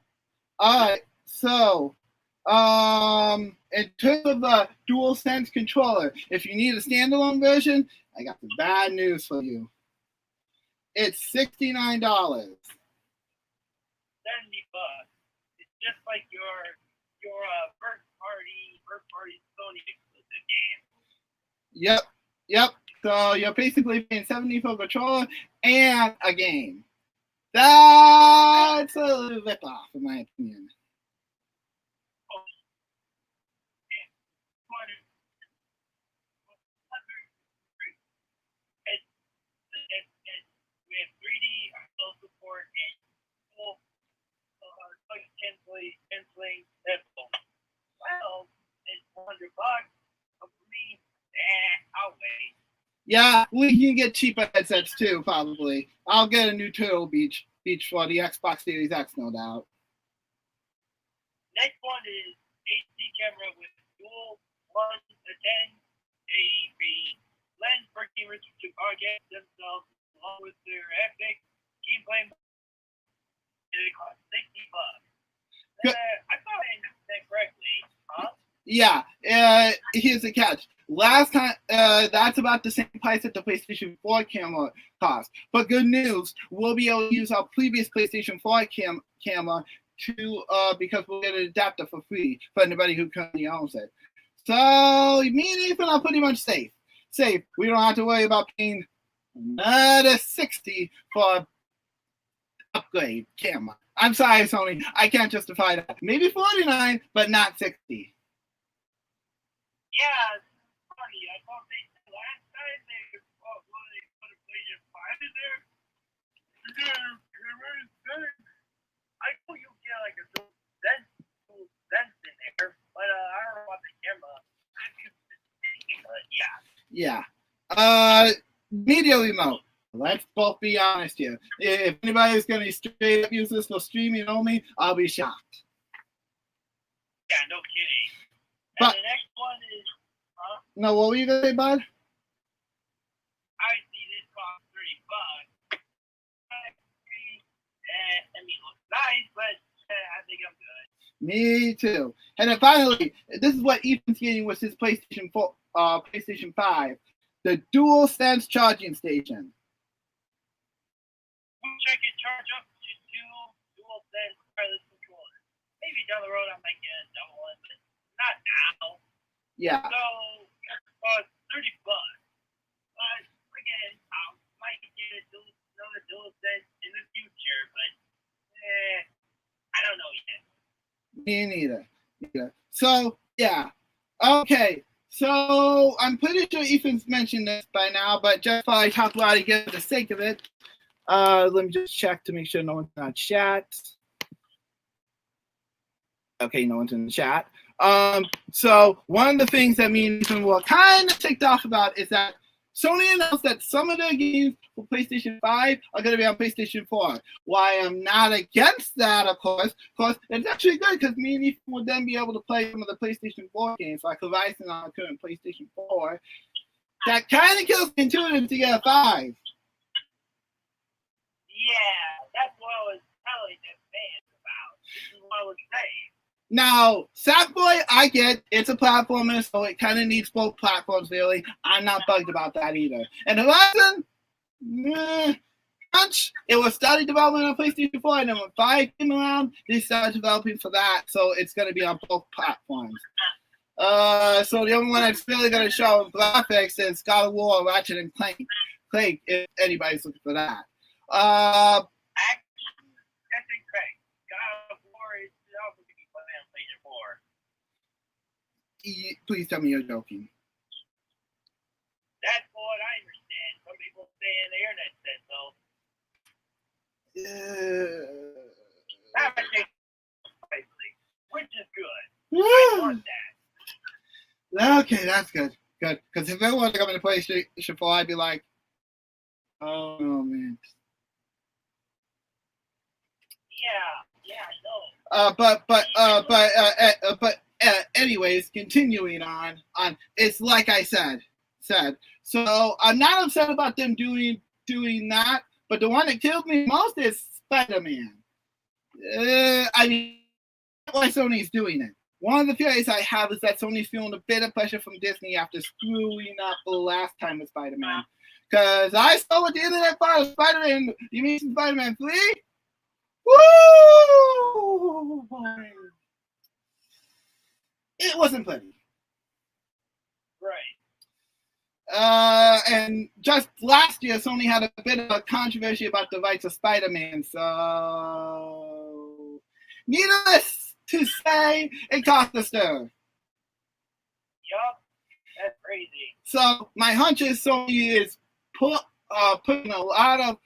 All right. So, in terms of the DualSense controller, if you need a standalone version, I got some bad news for you. It's $69. $70. It's just like your first party Sony exclusive game. Yep. So you're basically paying $70 for a controller and a game. That's a rip off, in my opinion. We have 3D support and full canceling headphones. Well, it's $100. For me, I'll wait. Yeah, we can get cheaper headsets too, probably. I'll get a new Turtle Beach for the Xbox Series X, no doubt. Next one is HD camera with dual 1:10 AEP lens for gamers to target themselves along with their epic gameplay. And it costs $60. I thought I understood that correctly, huh? Yeah, here's the catch. Last time, that's about the same price that the PlayStation 4 camera cost. But good news, we'll be able to use our previous PlayStation 4 camera to because we'll get an adapter for free for anybody who currently owns it. So me and Ethan are pretty much safe. We don't have to worry about paying another $60 for upgrade camera. I'm sorry, Sony. I can't justify that. Maybe $49, but not $60. Yeah, funny. I thought they last time they put a PlayStation 5 in there. I know you get like a dual sense in there, but I don't know about the camera. Yeah. Media remote. Let's both be honest here. If anybody's going to straight up use this for streaming only, I'll be shocked. Yeah, no kidding. And the next one is, No, what were you going to say, bud? I see this cost $30. I mean, it looks nice, but I think I'm good. Me too. And then finally, this is what Ethan's getting with his PlayStation 5, the DualSense charging station. Check it, charge up to 2 DualSense wireless controllers. Maybe down the road I might get a double one, but not now. Yeah. So it costs $30. But again, I might get another DualSense in the future, but I don't know yet. Me neither. So yeah. Okay. So I'm pretty sure Ethan's mentioned this by now, but just while I talk about it again for the sake of it, let me just check to make sure no one's in the chat. Okay, no one's in the chat. So one of the things that me and Ethan were kind of ticked off about is that Sony announced that some of their games for PlayStation 5 are going to be on PlayStation 4. Why I'm not against that, of course, it's actually good because me and Ethan will then be able to play some of the PlayStation 4 games like Horizon on the current PlayStation 4. That kind of kills me intuitive to get a 5. Yeah, that's what I was telling them fans about. This is what I was saying. Now, Sackboy, I get it's a platformer, so it kind of needs both platforms, really. I'm not bugged about that either. And the lesson, it was started development on PlayStation 4, and then when 5 came around, they started developing for that, so it's going to be on both platforms. So the only one that's really going to show graphics is God of War, Ratchet, and Clank, if anybody's looking for that. That's incorrect. God of War is also going to be playing on PlayStation 4. Please tell me you're joking. That's what I understand. Some people say in the internet said so. Which is good. I want that. Okay, that's good. Good. Because if it was to come into PlayStation 4, I'd be like, oh no, man. Yeah, I know. But anyways, continuing on, it's like I said. So I'm not upset about them doing that, but the one that killed me most is Spider-Man. I mean, why Sony's doing it. One of the theories I have is that Sony's feeling a bit of pressure from Disney after screwing up the last time with Spider-Man. Because I saw what the internet thought of Spider-Man. You mean Spider-Man 3? Woo! It wasn't pretty. Right. And just last year, Sony had a bit of a controversy about the rights of Spider-Man. So, needless to say, it cost a stir. Yup, that's crazy. So my hunch is Sony is putting a lot of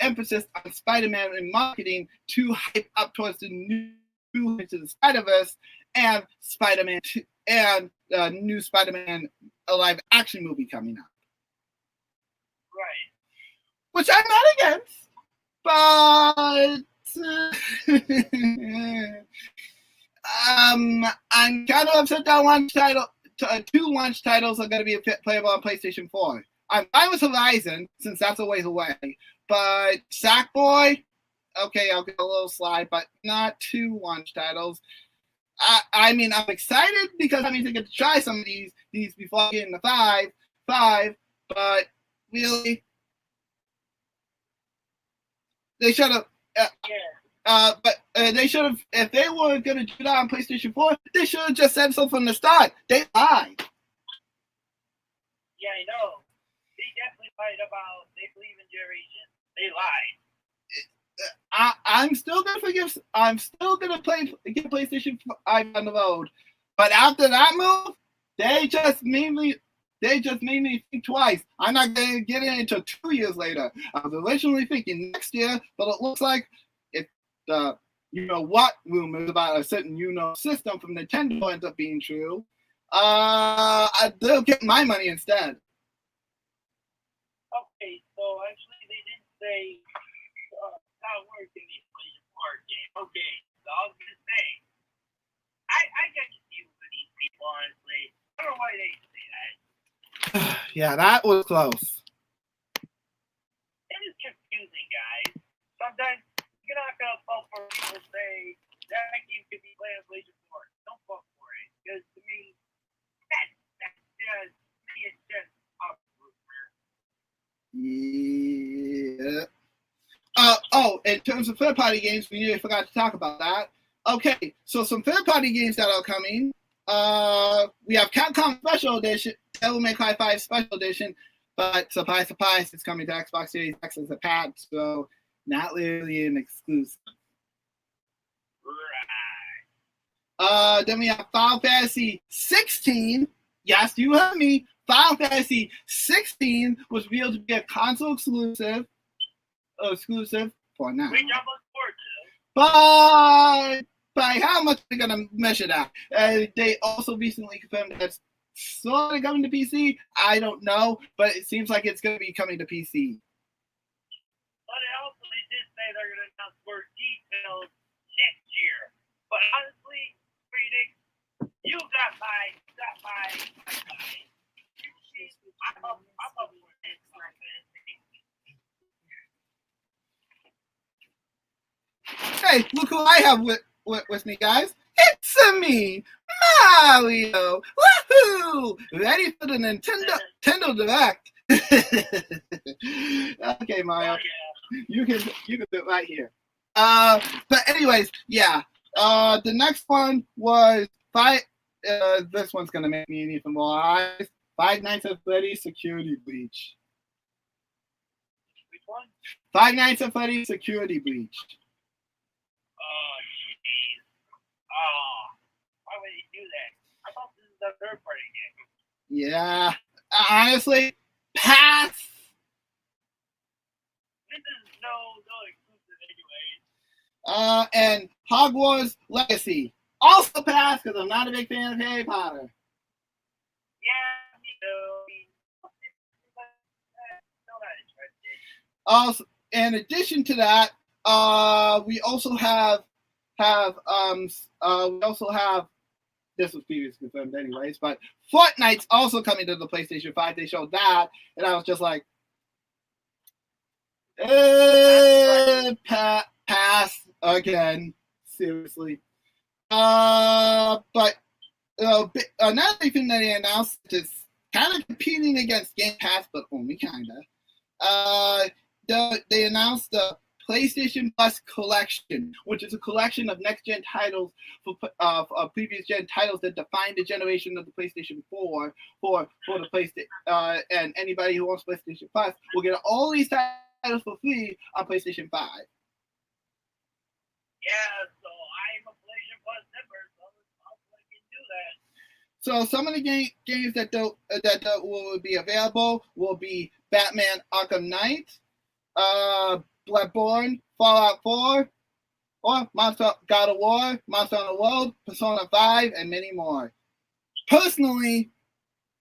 emphasis on Spider-Man in marketing to hype up towards the new Into the Spider-Verse and Spider-Man 2 and new Spider-Man a live action movie coming up. Right. Which I'm not against, but I'm kind of upset that two launch titles are going to be playable on PlayStation 4. I'm fine with Horizon, since that's a ways away. But Sackboy, okay, I'll get a little slide, but not 2 launch titles. I mean, I'm excited because that means I get to try some of these before I get into 5, but really, they should have. They should have, if they were going to do that on PlayStation 4, they should have just said so from the start. They lied. Yeah, I know. They definitely lied about they believe in generations. They lied. I'm still gonna get PlayStation 5 on the road, but after that move, they just made me think twice. I'm not gonna get it until 2 years later. I was originally thinking next year, but it looks like if the what rumors about a certain system from Nintendo ends up being true, they'll get my money instead. Okay, so actually they didn't say how works in the PlayStation 4 game. Okay, so I was gonna say, I got confused with these people, honestly. I don't know why they say that. Yeah, that was close. It is confusing, guys. Sometimes you're not gonna vote for people say that game could be played on PlayStation 4. Don't vote for it, because to me, that's just it's just a rumor. Yeah. In terms of third-party games, we nearly forgot to talk about that. Okay, so some third-party games that are coming. We have Capcom Special Edition, Devil May Cry 5 Special Edition, but surprise, surprise, it's coming to Xbox Series X as a patch, so not really an exclusive. Right. Then we have Final Fantasy 16. Yes, you heard me. Final Fantasy 16 was revealed to be a console exclusive for now. Which I'm looking forward to. But by how much they're gonna measure that? They also recently confirmed that it's sort of coming to PC. I don't know, but it seems like it's gonna be coming to PC. But they did say they're gonna announce more details next year. But honestly, Phoenix, you got my. I'm up for it. Hey, look who I have with me, guys. It's me, Mario. Woohoo! Ready for the Nintendo Direct. Okay, Mario. Oh, yeah. You can do it right here. But anyways, yeah. The next one was this one's gonna make me even more eyes. Five Nights at Freddy's Security Breach. Which one? Five Nights at Freddy's Security Breach. Oh, jeez. Oh, why would he do that? I thought this is a third-party game. Yeah. Honestly, pass. This is no exclusive anyways. And Hogwarts Legacy. Also pass because I'm not a big fan of Harry Potter. Yeah, you know. Still not interested. Also, in addition to that, we also have this was previously confirmed anyways, but Fortnite's also coming to the PlayStation 5. They showed that, and I was just like, pass again. Seriously. But another thing that they announced is kind of competing against Game Pass, but only kind of. They announced the PlayStation Plus Collection, which is a collection of next-gen titles for previous-gen titles that define the generation of the PlayStation 4 for the PlayStation. And anybody who wants PlayStation Plus will get all these titles for free on PlayStation 5. Yeah, so I'm a PlayStation Plus member, so I can do that. So some of the games that will be available will be Batman Arkham Knight, Bloodborne, Fallout 4, or God of War, Monster Hunter World, Persona 5, and many more. Personally,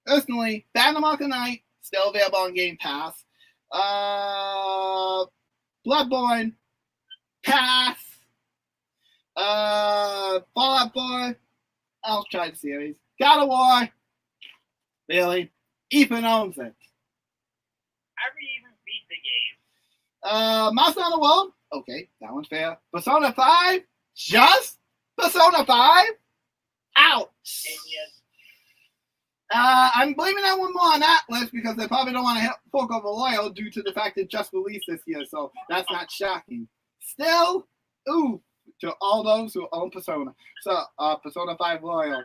Batman Arkham Knight still available on Game Pass. Bloodborne, pass. Fallout 4, I'll try the series. God of War, really? Ethan owns it. I haven't even beat the game. Monster Hunter World, okay, that one's fair. Persona 5, just Persona 5? Ouch! I'm blaming that one more on Atlas because they probably don't want to fork over Royal due to the fact it just released this year, so that's not shocking. Still, ooh, to all those who own Persona. So, Persona 5 Royal.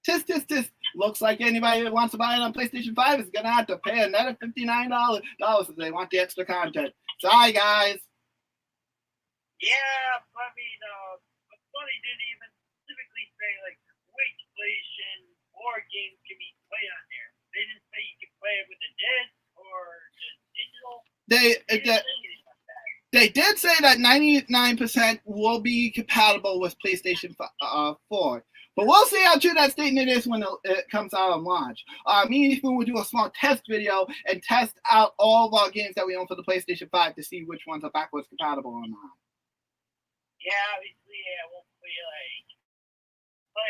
Tisk. Looks like anybody that wants to buy it on PlayStation 5 is going to have to pay another $59 if they want the extra content. Sorry, guys. Yeah, I mean, but Sony didn't even specifically say, like, which PlayStation 4 games can be played on there. They didn't say you can play it with a disc or just digital. They did say that 99% will be compatible with PlayStation 4. But we'll see how true that statement is when it comes out on launch. Me and Ethan will do a small test video and test out all of our games that we own for the PlayStation 5 to see which ones are backwards compatible or not. Yeah, obviously, yeah, we'll play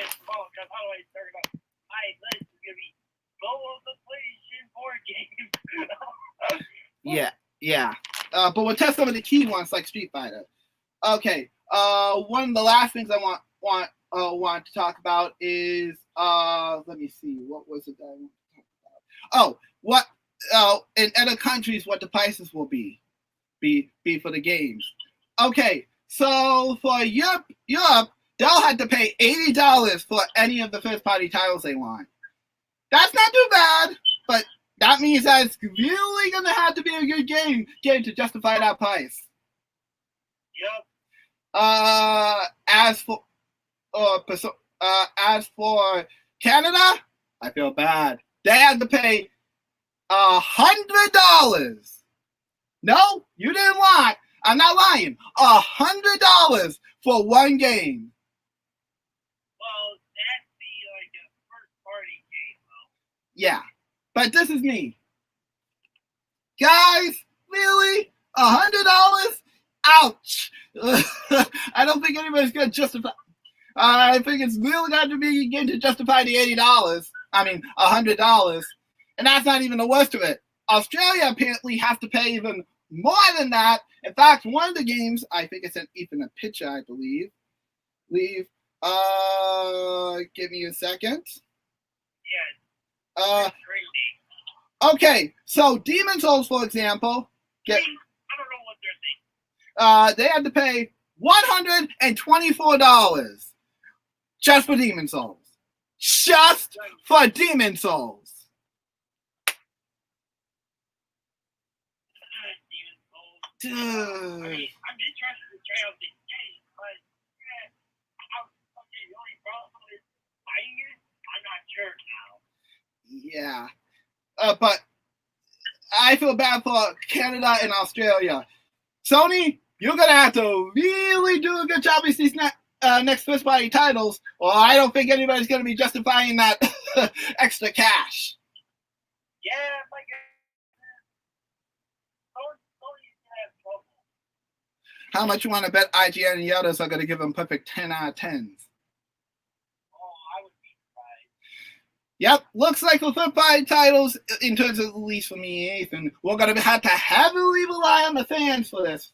it small because how do I start about my list is going to be full of the PlayStation 4 games. Yeah. But we'll test some of the key ones like Street Fighter. Okay. One of the last things I want to talk about is let me see, what was it that I want to talk about? In other countries, what the prices will be for the games. Okay, so for Europe, they'll have to pay $80 for any of the first-party titles they want. That's not too bad, but that means that it's really gonna have to be a good game to justify that price. Yep. As for Canada, I feel bad. They had to pay $100. No, you didn't lie. I'm not lying. $100 for one game. Well, that'd be like a first-party game, though. Yeah, but this is me. Guys, really? $100? Ouch! I don't think anybody's gonna justify. I think it's really got to be again to justify the $80. I mean, $100. And that's not even the worst of it. Australia apparently has to pay even more than that. In fact, one of the games, I think I sent Ethan a picture, I believe. Give me a second. Yeah. That's crazy. Okay, so Demon Souls, for example, I don't know what they're thinking. They had to pay $124 just for Demon Souls. Just for Demon Souls. Demon Souls. I mean, I'm interested to try out this game, but the only problem is buying it. I'm not sure now. Yeah, but I feel bad for Canada and Australia. Sony, you're gonna have to really do a good job with these next first-party titles, or I don't think anybody's gonna be justifying that extra cash. Yeah, like Sony's gonna have trouble. How much you want to bet IGN and the others are gonna give them perfect 10 out of 10s? Oh, I would be surprised. Yep, looks like the third-party titles, in terms of at least for me and Ethan, we're going to have to heavily rely on the fans for this.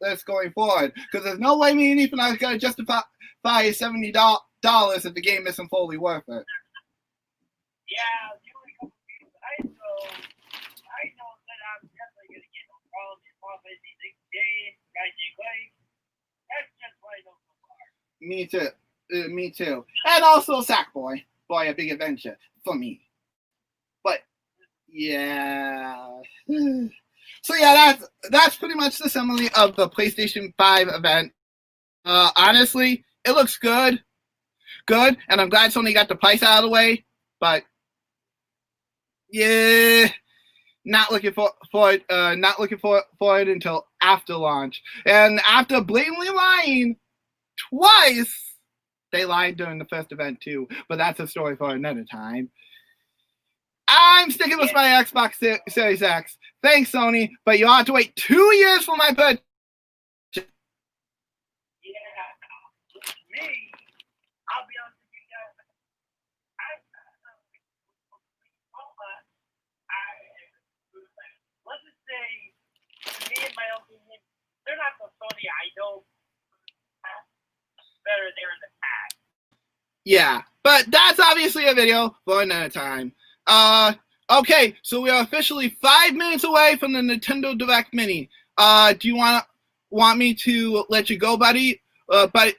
That's going forward, because there's no way me and Ethan are going to justify $70 if the game isn't fully worth it. Yeah, the only couple games I know that I'm definitely going to get no problem is Final Fantasy 16, Clay. That's just what I know so far. Me too. And also Sackboy. Boy, a big adventure for me. But yeah. So yeah, that's pretty much the summary of the PlayStation 5 event. Honestly, it looks good, and I'm glad Sony got the price out of the way. But yeah, not looking for it until after launch, and after blatantly lying twice. They lied during the first event too, but that's a story for another time. I'm sticking with my Xbox Series X. Thanks, Sony, but you'll have to wait 2 years for my birthday. Yeah, me, I'll be honest with you guys. Let's just say, to me, in my opinion, they're not the Sony I know better there in the past. Yeah, but that's obviously a video for another time. Okay, so we are officially 5 minutes away from the Nintendo Direct Mini. Do you want me to let you go, buddy? Buddy,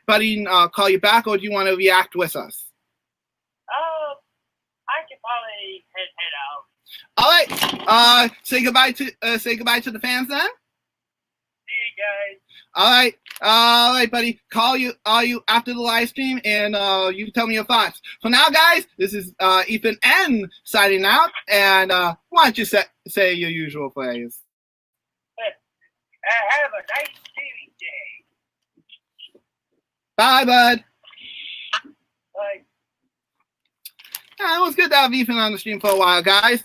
call you back, or do you want to react with us? I can probably head out. All right. Say goodbye to the fans then. See you guys. All right, buddy. Call you after the live stream, and you can tell me your thoughts. For now, guys, this is Ethan N signing out, and why don't you say your usual phrase? Have a nice gaming day. Bye, bud. Bye. It was good to have Ethan on the stream for a while, guys.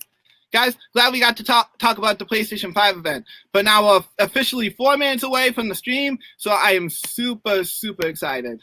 Glad we got to talk about the PlayStation 5 event. But now we're officially 4 minutes away from the stream, so I am super, super excited.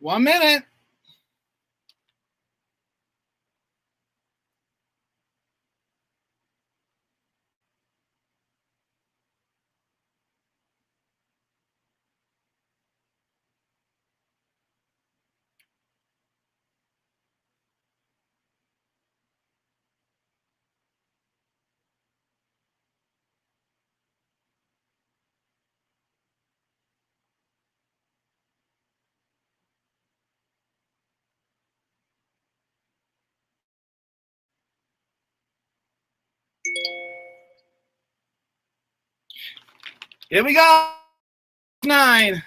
1 minute. Here we go. 9.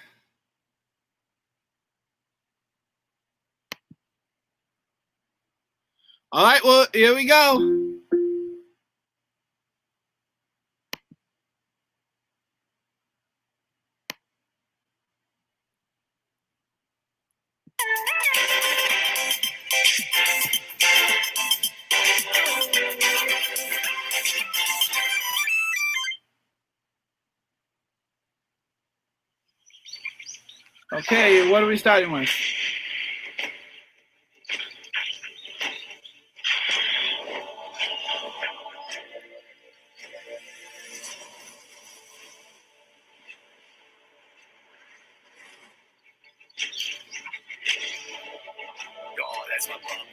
All right, well, here we go. Okay, what are we starting with? Oh, that's my problem.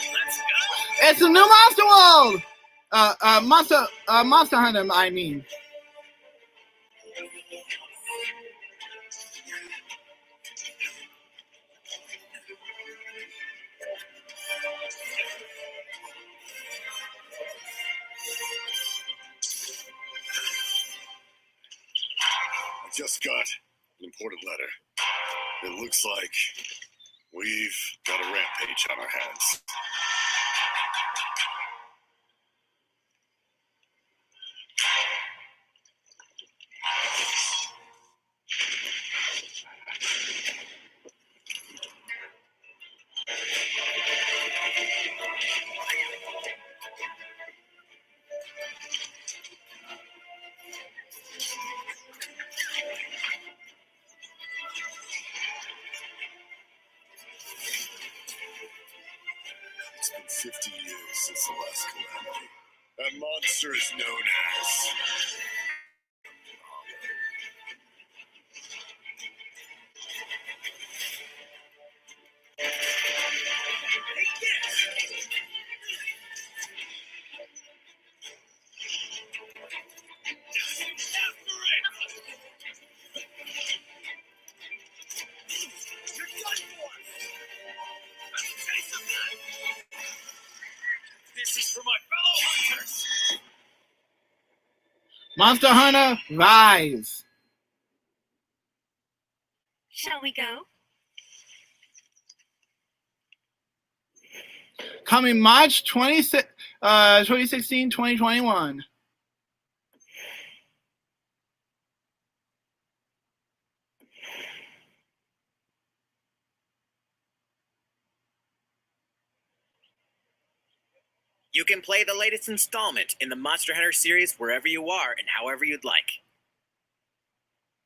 Let's go. It's a new Monster World. Monster Hunter. I mean. I just got an important letter. It looks like we've got a rampage on our hands. It's been 50 years since the last calamity. That monster is known as... This is for my fellow hunters! Monster Hunter Rise. Shall we go? Coming March 2016, 2021. You can play the latest installment in the Monster Hunter series wherever you are and however you'd like.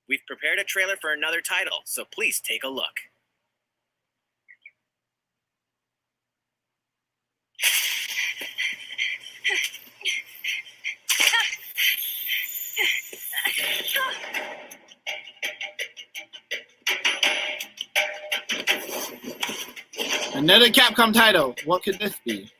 We've prepared a trailer for another title, so please take a look. Another Capcom title. What could this be?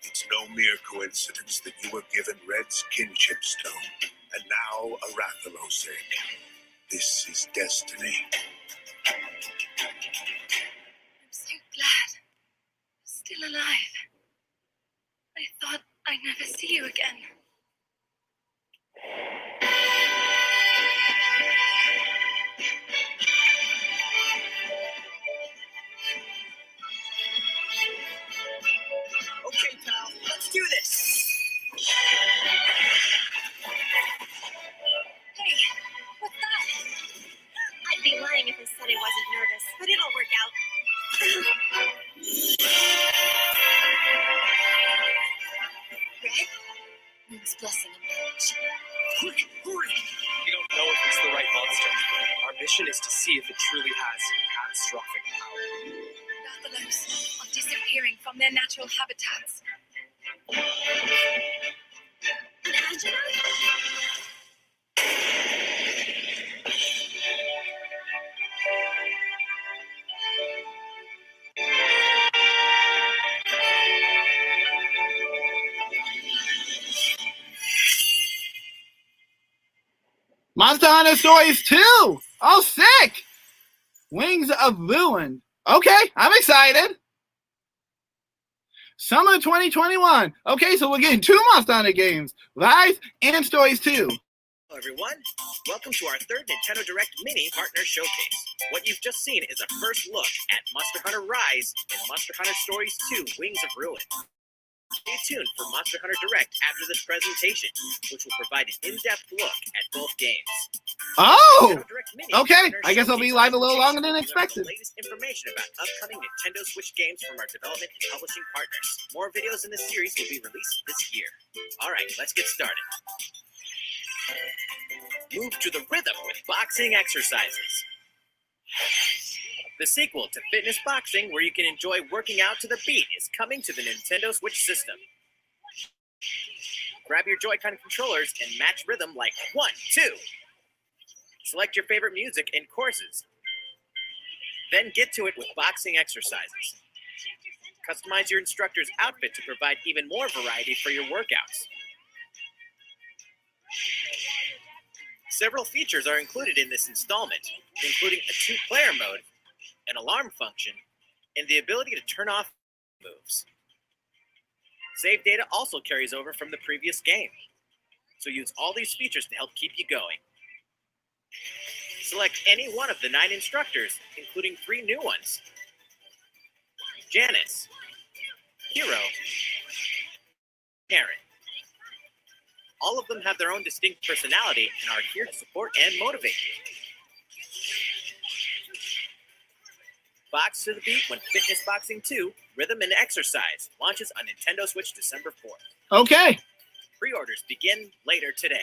It's no mere coincidence that you were given Red's kinship stone, and now Arathalos egg. This is destiny. I'm so glad you're still alive. I thought I'd never see you again. Okay, pal, let's do this! Hey, what's that? I'd be lying if I said I wasn't nervous, but it'll work out. It truly has catastrophic power. Buffaloes are disappearing from their natural habitats. Angela? Monster Hunter Stories 2! Oh, sick! Wings of Ruin. Okay, I'm excited. Summer 2021. Okay, so we're getting 2 Monster Hunter games. Rise and Stories 2. Hello everyone, welcome to our third Nintendo Direct Mini Partner Showcase. What you've just seen is a first look at Monster Hunter Rise and Monster Hunter Stories 2 Wings of Ruin. Stay tuned for Monster Hunter Direct after this presentation, which will provide an in-depth look at both games. Oh! Direct Mini Okay, Partner I guess I'll be live a little longer than presentation expected. The latest information about upcoming Nintendo Switch games from our development and publishing partners. More videos in this series will be released this year. Alright, let's get started. Move to the rhythm with boxing exercises. The sequel to Fitness Boxing, where you can enjoy working out to the beat, is coming to the Nintendo Switch system. Grab your Joy-Con controllers and match rhythm like 1, 2. Select your favorite music and courses. Then get to it with boxing exercises. Customize your instructor's outfit to provide even more variety for your workouts. Several features are included in this installment, including a 2-player mode, an alarm function, and the ability to turn off moves. Save data also carries over from the previous game, so use all these features to help keep you going. Select any one of the 9 instructors, including 3 new ones: Janice, Hero, Karen. All of them have their own distinct personality and are here to support and motivate you. Box to the beat when Fitness Boxing 2, Rhythm and Exercise launches on Nintendo Switch December 4th. Okay. Pre-orders begin later today.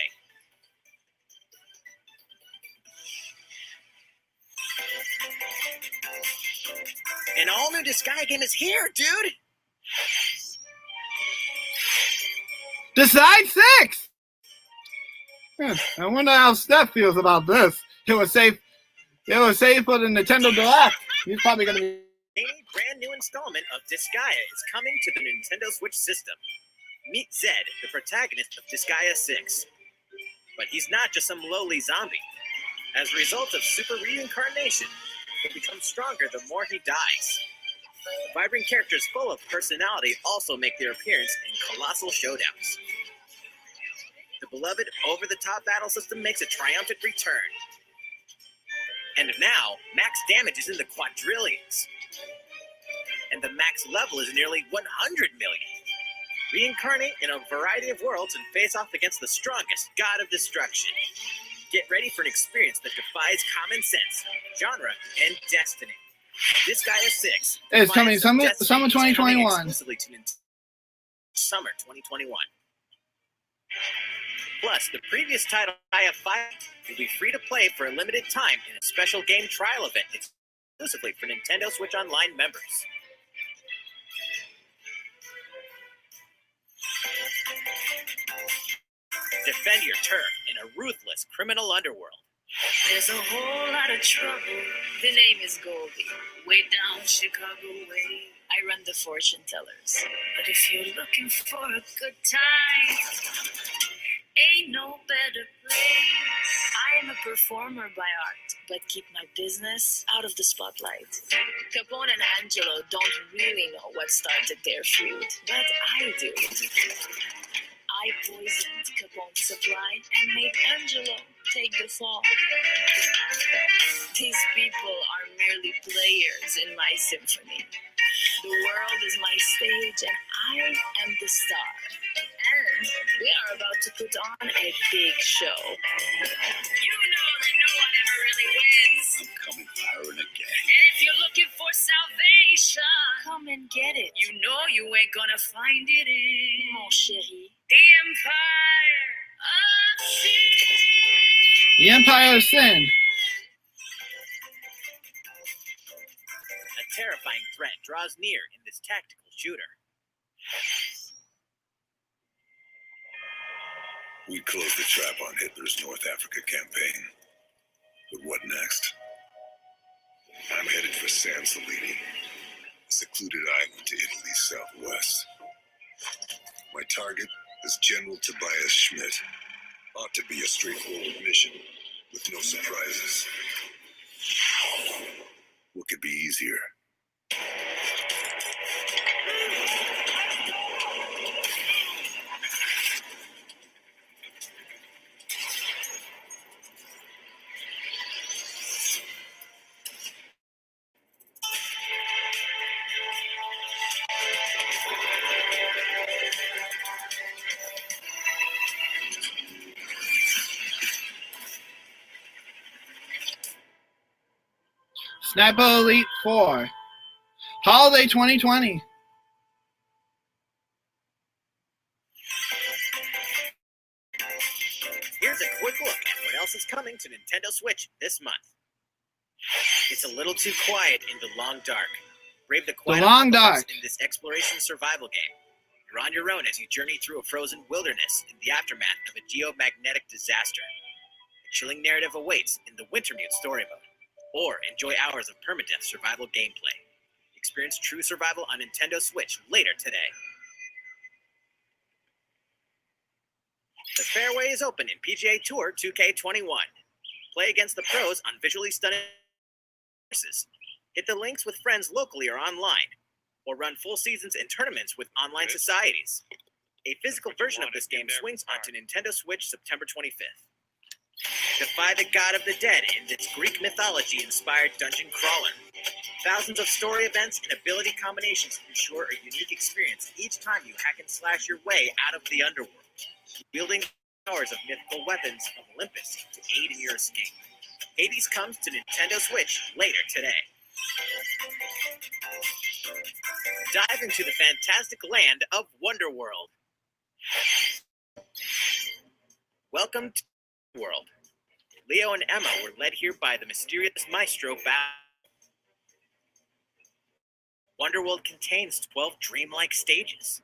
An all-new Disgaea game is here, dude! Decide 6! I wonder how Steph feels about this. It was safe for the Nintendo Direct. He's probably going to be... A brand new installment of Disgaea is coming to the Nintendo Switch system. Meet Zed, the protagonist of Disgaea 6. But he's not just some lowly zombie. As a result of super reincarnation, he becomes stronger the more he dies. Vibrant characters full of personality also make their appearance in colossal showdowns. The beloved over-the-top battle system makes a triumphant return. And now, max damage is in the quadrillions. And the max level is nearly 100 million. Reincarnate in a variety of worlds and face off against the strongest god of destruction. Get ready for an experience that defies common sense, genre, and destiny. Disgaea 6 It's coming summer Destiny 2021. Exclusively to summer 2021. Plus, the previous title, Disgaea 5, will be free to play for a limited time in a special game trial event exclusively for Nintendo Switch Online members. Defend your turf in a ruthless criminal underworld. There's a whole lot of trouble. The name is Goldie. Way down Chicago way. I run the fortune tellers. But if you're looking for a good time, ain't no better place. I am a performer by art, but keep my business out of the spotlight. Capone and Angelo don't really know what started their feud, but I do. I poisoned Capone's supply and made Angelo take the fall. These people are merely players in my symphony. The world is my stage and I am the star. And we are about to put on a big show. You know that no one ever really wins. I'm coming for her and again. And if you're looking for salvation, come and get it. You know you ain't gonna find it in, mon chéri, the Empire of Sin. The Empire of Sin. draws near in this tactical shooter. We closed the trap on Hitler's North Africa campaign. But what next? I'm headed for San Salini, a secluded island to Italy's southwest. My target is General Tobias Schmidt. Ought to be a straightforward mission, with no surprises. What could be easier? Sniper Elite 4. Holiday 2020. Here's a quick look at what else is coming to Nintendo Switch this month. It's a little too quiet in the long dark. Brave the quiet Long Dark in this exploration survival game. You're on your own as you journey through a frozen wilderness in the aftermath of a geomagnetic disaster. A chilling narrative awaits in the Wintermute story mode. Or enjoy hours of permadeath survival gameplay. Experience true survival on Nintendo Switch later today. The fairway is open in PGA Tour 2K21. Play against the pros on visually stunning courses. Hit the links with friends locally or online. Or run full seasons in tournaments with online societies. A physical version of this game swings onto Nintendo Switch September 25th. Defy the god of the dead in this Greek mythology-inspired dungeon crawler. Thousands of story events and ability combinations ensure a unique experience each time you hack and slash your way out of the underworld, wielding powers of mythical weapons of Olympus to aid in your escape. Hades comes to Nintendo Switch later today. Dive into the fantastic land of Wonderworld. Welcome to World. Leo and Emma were led here by the mysterious maestro Wonderworld contains 12 dreamlike stages,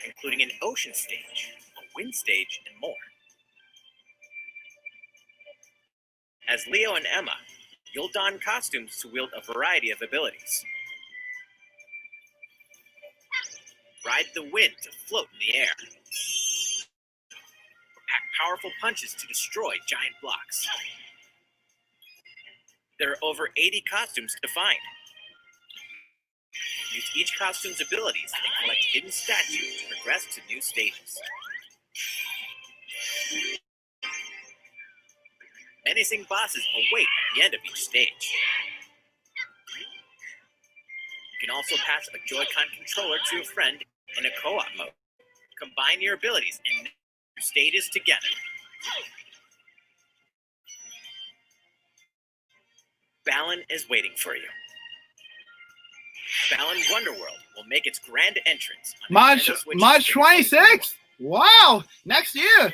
including an ocean stage, a wind stage, and more. As Leo and Emma, you'll don costumes to wield a variety of abilities. Ride the wind to float in the air. Pack powerful punches to destroy giant blocks. There are over 80 costumes to find. Use each costume's abilities and collect hidden statues to progress to new stages. Menacing bosses await at the end of each stage. You can also pass a Joy-Con controller to a friend in a co-op mode. Combine your abilities and your stages together. Balan is waiting for you. Balan Wonderworld will make its grand entrance on March Nintendo Switch 26th. Wow, next year.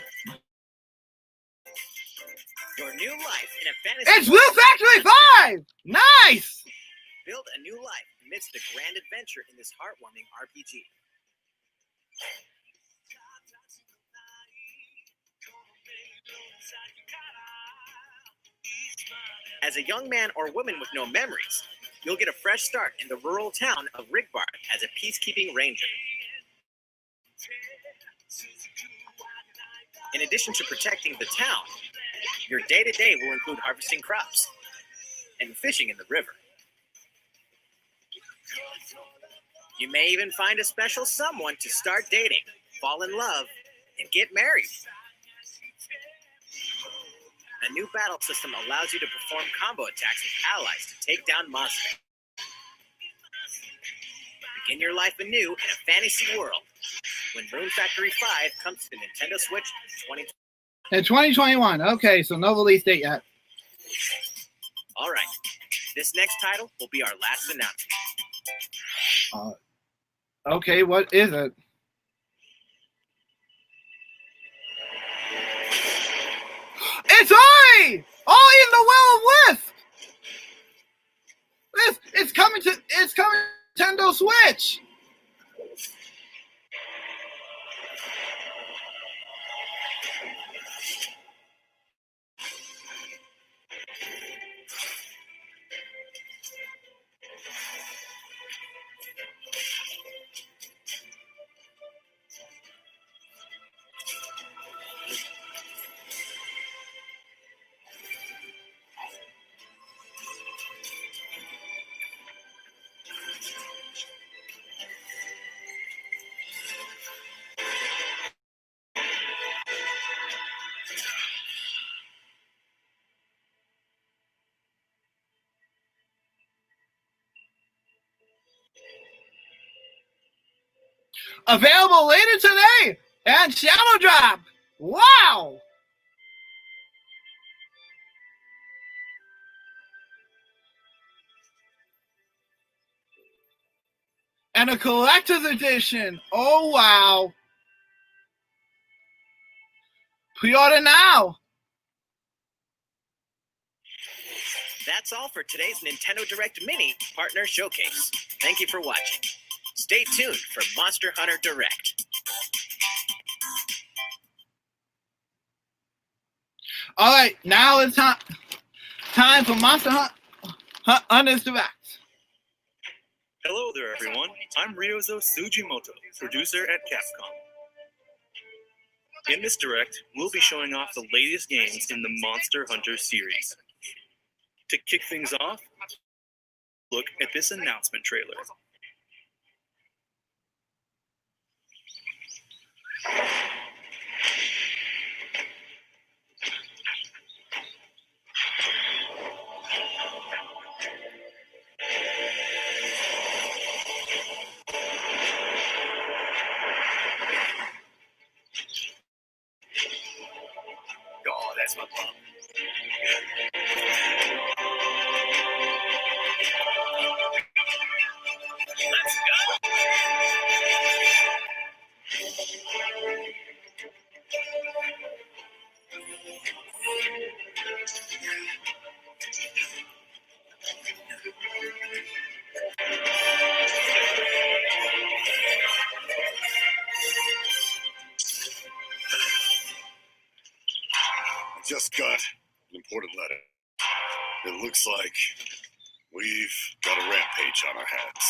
Your new life in a fantasy It's Blue Factory 5. Nice. Build a new life amidst the grand adventure in this heartwarming RPG. As a young man or woman with no memories, you'll get a fresh start in the rural town of Rigbard as a peacekeeping ranger. In addition to protecting the town, your day-to-day will include harvesting crops and fishing in the river. You may even find a special someone to start dating, fall in love, and get married. A new battle system allows you to perform combo attacks with allies to take down monsters. Begin your life anew in a fantasy world when Rune Factory 5 comes to Nintendo Switch in 2020. In 2021. Okay, so no release date yet. All right, this next title will be our last announcement. Okay, what is it? It's Ori! Ori in the Will of Wisp! It's coming Nintendo Switch. Available later today and Shadow Drop. Wow. And a collector's edition. Oh, wow. Pre-order now. That's all for today's Nintendo Direct Mini Partner Showcase. Thank you for watching. Stay tuned for Monster Hunter Direct. All right, now it's time for Monster Hunter's Direct. Hello there, everyone. I'm Ryozo Tsujimoto, producer at Capcom. In this direct, we'll be showing off the latest games in the Monster Hunter series. To kick things off, look at this announcement trailer. Oh, that's my mom. Let's go! I just got an important letter. It looks like we've got a rampage on our hands.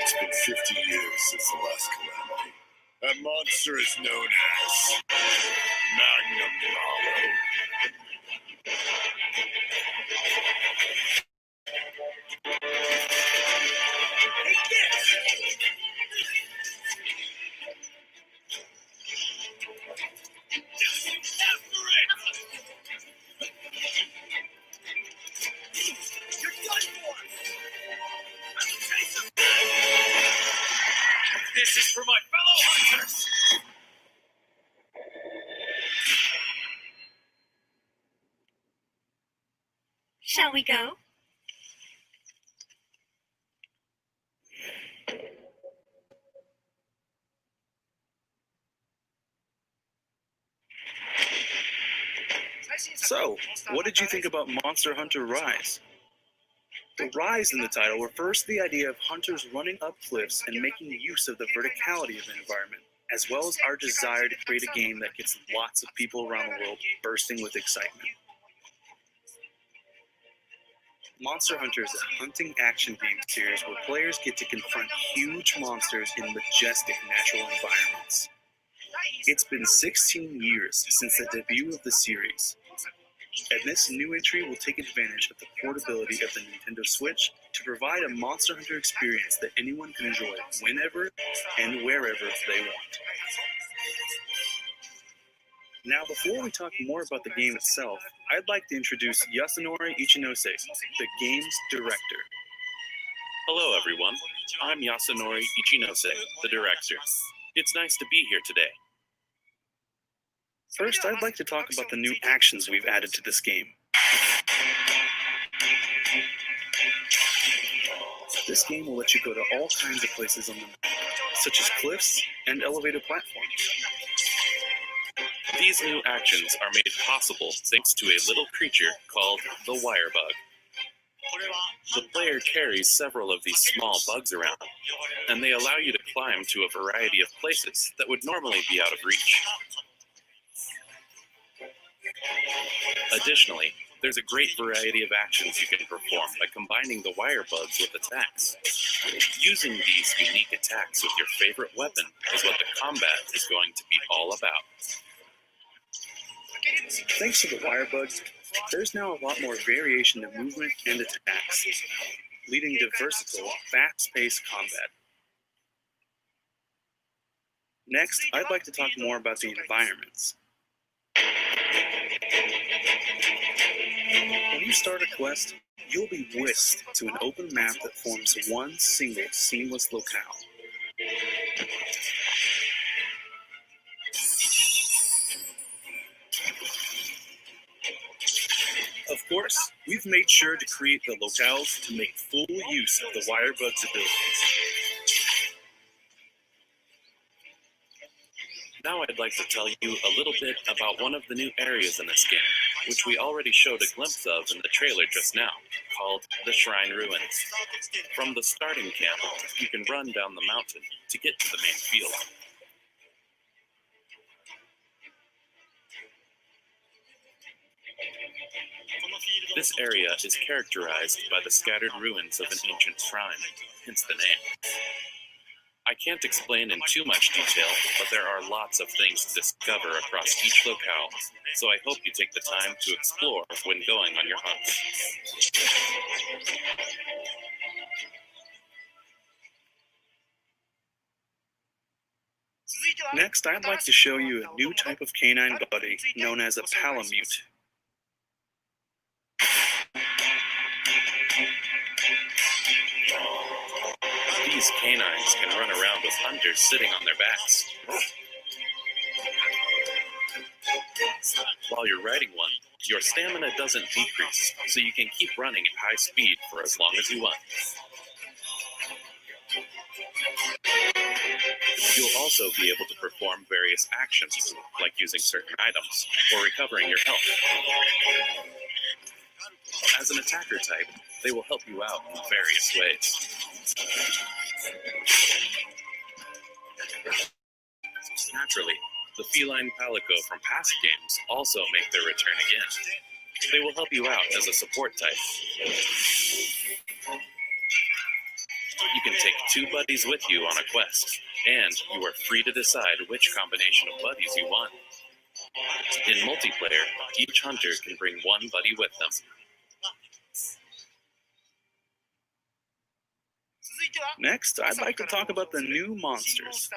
It's been 50 years since the last calamity. That monster is known as Magnum Hollow. This is for my fellow hunters! Shall we go? So, what did you think about Monster Hunter Rise? The rise in the title refers to the idea of hunters running up cliffs and making use of the verticality of the environment, as well as our desire to create a game that gets lots of people around the world bursting with excitement. Monster Hunter is a hunting action game series where players get to confront huge monsters in majestic natural environments. It's been 16 years since the debut of the series, and this new entry will take advantage of the portability of the Nintendo Switch to provide a Monster Hunter experience that anyone can enjoy whenever and wherever they want. Now, before we talk more about the game itself, I'd like to introduce Yasunori Ichinose, the game's director. Hello, everyone. I'm Yasunori Ichinose, the director. It's nice to be here today. First, I'd like to talk about the new actions we've added to this game. This game will let you go to all kinds of places on the map, such as cliffs and elevated platforms. These new actions are made possible thanks to a little creature called the wire bug. The player carries several of these small bugs around, and they allow you to climb to a variety of places that would normally be out of reach. Additionally, there's a great variety of actions you can perform by combining the wire bugs with attacks. Using these unique attacks with your favorite weapon is what the combat is going to be all about. Thanks to the wire bugs, there's now a lot more variation in movement and attacks, leading to versatile, fast-paced combat. Next, I'd like to talk more about the environments. When you start a quest, you'll be whisked to an open map that forms one single seamless locale. Of course, we've made sure to create the locales to make full use of the wire bug's abilities. Now I'd like to tell you a little bit about one of the new areas in this game, which we already showed a glimpse of in the trailer just now, called the Shrine Ruins. From the starting camp, you can run down the mountain to get to the main field. This area is characterized by the scattered ruins of an ancient shrine, hence the name. I can't explain in too much detail, but there are lots of things to discover across each locale, so I hope you take the time to explore when going on your hunt. Next, I'd like to show you a new type of canine buddy known as a palamute. These canines can run around with hunters sitting on their backs. While you're riding one, your stamina doesn't decrease, so you can keep running at high speed for as long as you want. You'll also be able to perform various actions, like using certain items, or recovering your health. As an attacker type, they will help you out in various ways. Naturally, the feline palico from past games also make their return again. They will help you out as a support type. You can take 2 buddies with you on a quest, and you are free to decide which combination of buddies you want. In multiplayer, each hunter can bring 1 buddy with them. Next, I'd like to talk about the new monsters.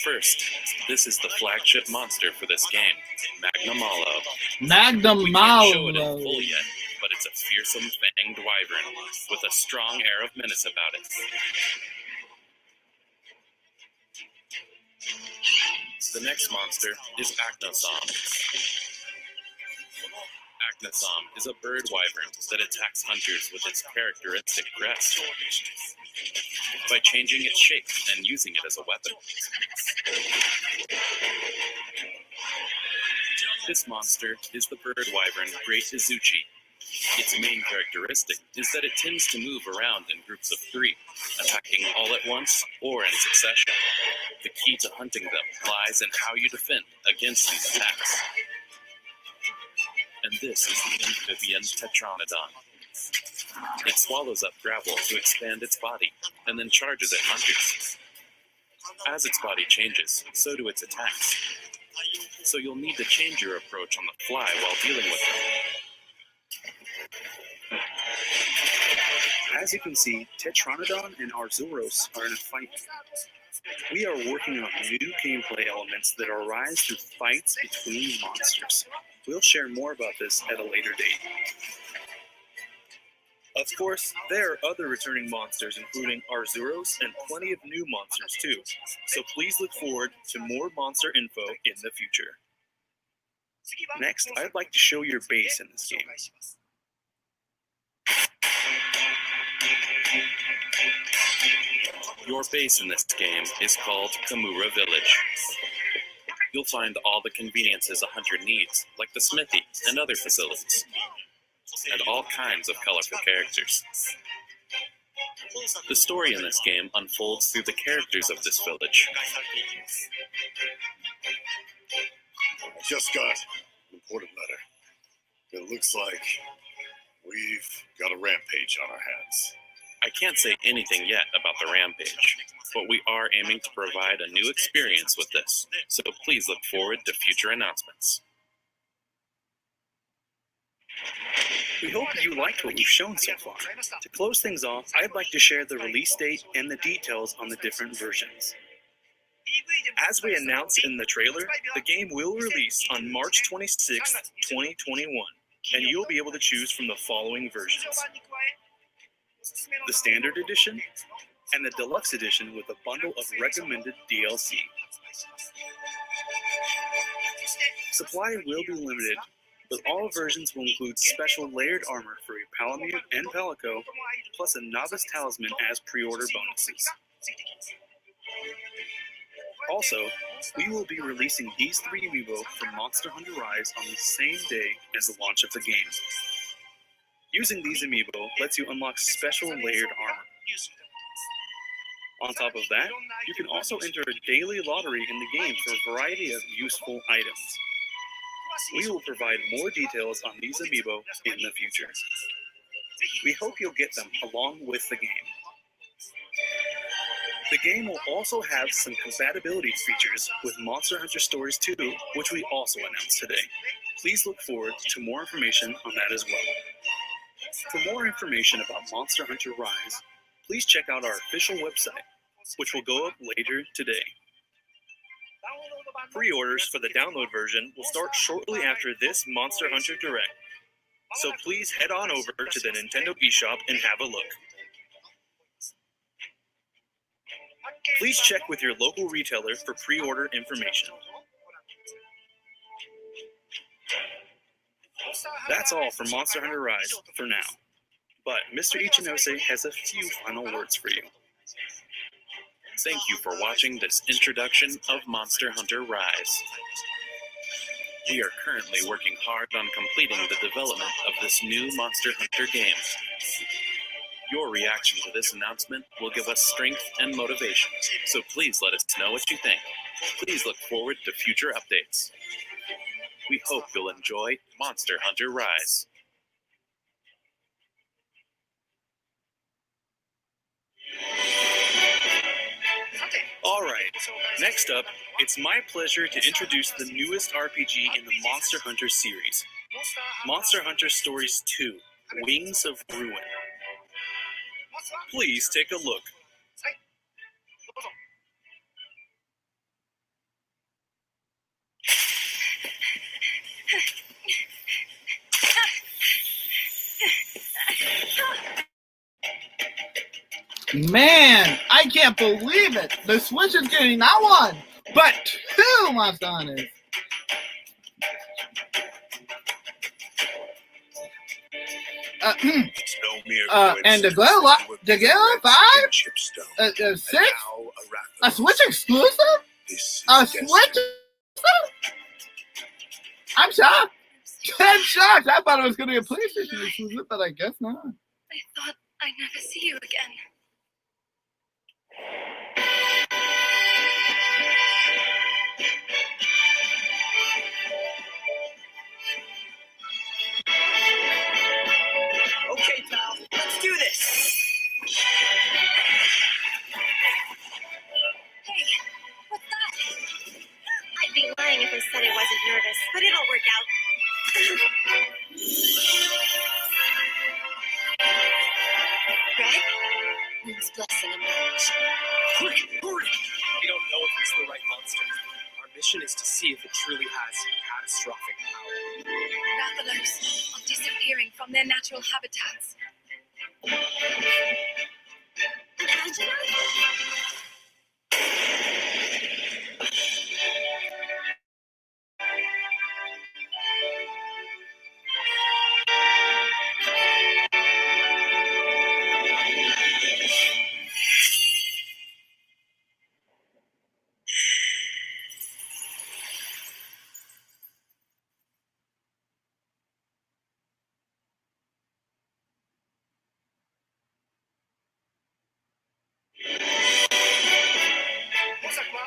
First, this is the flagship monster for this game, Magnamalo. Magnum We can't show it in Malo. full yet, but it's a fearsome fanged wyvern with a strong air of menace about it. The next monster is Acnosom. Acnosom is a bird wyvern that attacks hunters with its characteristic crest by changing its shape and using it as a weapon. This monster is the bird wyvern Great Izuchi. Its main characteristic is that it tends to move around in groups of 3, attacking all at once or in succession. The key to hunting them lies in how you defend against these attacks. And this is the amphibian Tetranodon. It swallows up gravel to expand its body, and then charges at hunters. As its body changes, so do its attacks. So you'll need to change your approach on the fly while dealing with them. As you can see, Tetranodon and Arzuros are in a fight. We are working on new gameplay elements that arise through fights between monsters. We'll share more about this at a later date. Of course, there are other returning monsters, including Arzuros and plenty of new monsters too. So please look forward to more monster info in the future. Next, I'd like to show your base in this game. Your base in this game is called Kamura Village. You'll find all the conveniences a hunter needs, like the smithy and other facilities, and all kinds of colorful characters. The story in this game unfolds through the characters of this village. I just got an important letter. It looks like we've got a rampage on our hands. I can't say anything yet about the rampage, but we are aiming to provide a new experience with this, so please look forward to future announcements. We hope you liked what we've shown so far. To close things off, I'd like to share the release date and the details on the different versions. As we announced in the trailer, the game will release on March 26th, 2021, and you'll be able to choose from the following versions: the Standard Edition and the Deluxe Edition with a bundle of recommended DLC. Supply will be limited, but all versions will include special layered armor for Palamute and Palico, plus a Novice Talisman as pre-order bonuses. Also, we will be releasing these 3 amiibo from Monster Hunter Rise on the same day as the launch of the game. Using these amiibo lets you unlock special layered armor. On top of that, you can also enter a daily lottery in the game for a variety of useful items. We will provide more details on these amiibo in the future. We hope you'll get them along with the game. The game will also have some compatibility features with Monster Hunter Stories 2, which we also announced today. Please look forward to more information on that as well. For more information about Monster Hunter Rise, please check out our official website, which will go up later today. Pre-orders for the download version will start shortly after this Monster Hunter Direct, so please head on over to the Nintendo eShop and have a look. Please check with your local retailer for pre-order information. That's all for Monster Hunter Rise for now, but Mr. Ichinose has a few final words for you. Thank you for watching this introduction of Monster Hunter Rise. We are currently working hard on completing the development of this new Monster Hunter game. Your reaction to this announcement will give us strength and motivation, so please let us know what you think. Please look forward to future updates. We hope you'll enjoy Monster Hunter Rise. Alright, next up, it's my pleasure to introduce the newest RPG in the Monster Hunter series, Monster Hunter Stories 2, Wings of Ruin. Please take a look. Man, I can't believe it. The Switch is getting not one, but 2 Monster Hunters. And the Gale 5? 6? A Switch exclusive? A Switch exclusive? I'm shocked. I'm shocked. I thought it was going to be a PlayStation exclusive, but I guess not. I thought I'd never see you again. Okay, pal, let's do this. Hey, what's that? I'd be lying if I said I wasn't nervous, but it'll work out. Red? Moon's blessing emerge. Quick, hurry! if it's the right monster. Our mission is to see if it truly has catastrophic power. Rathalos are disappearing from their natural habitats.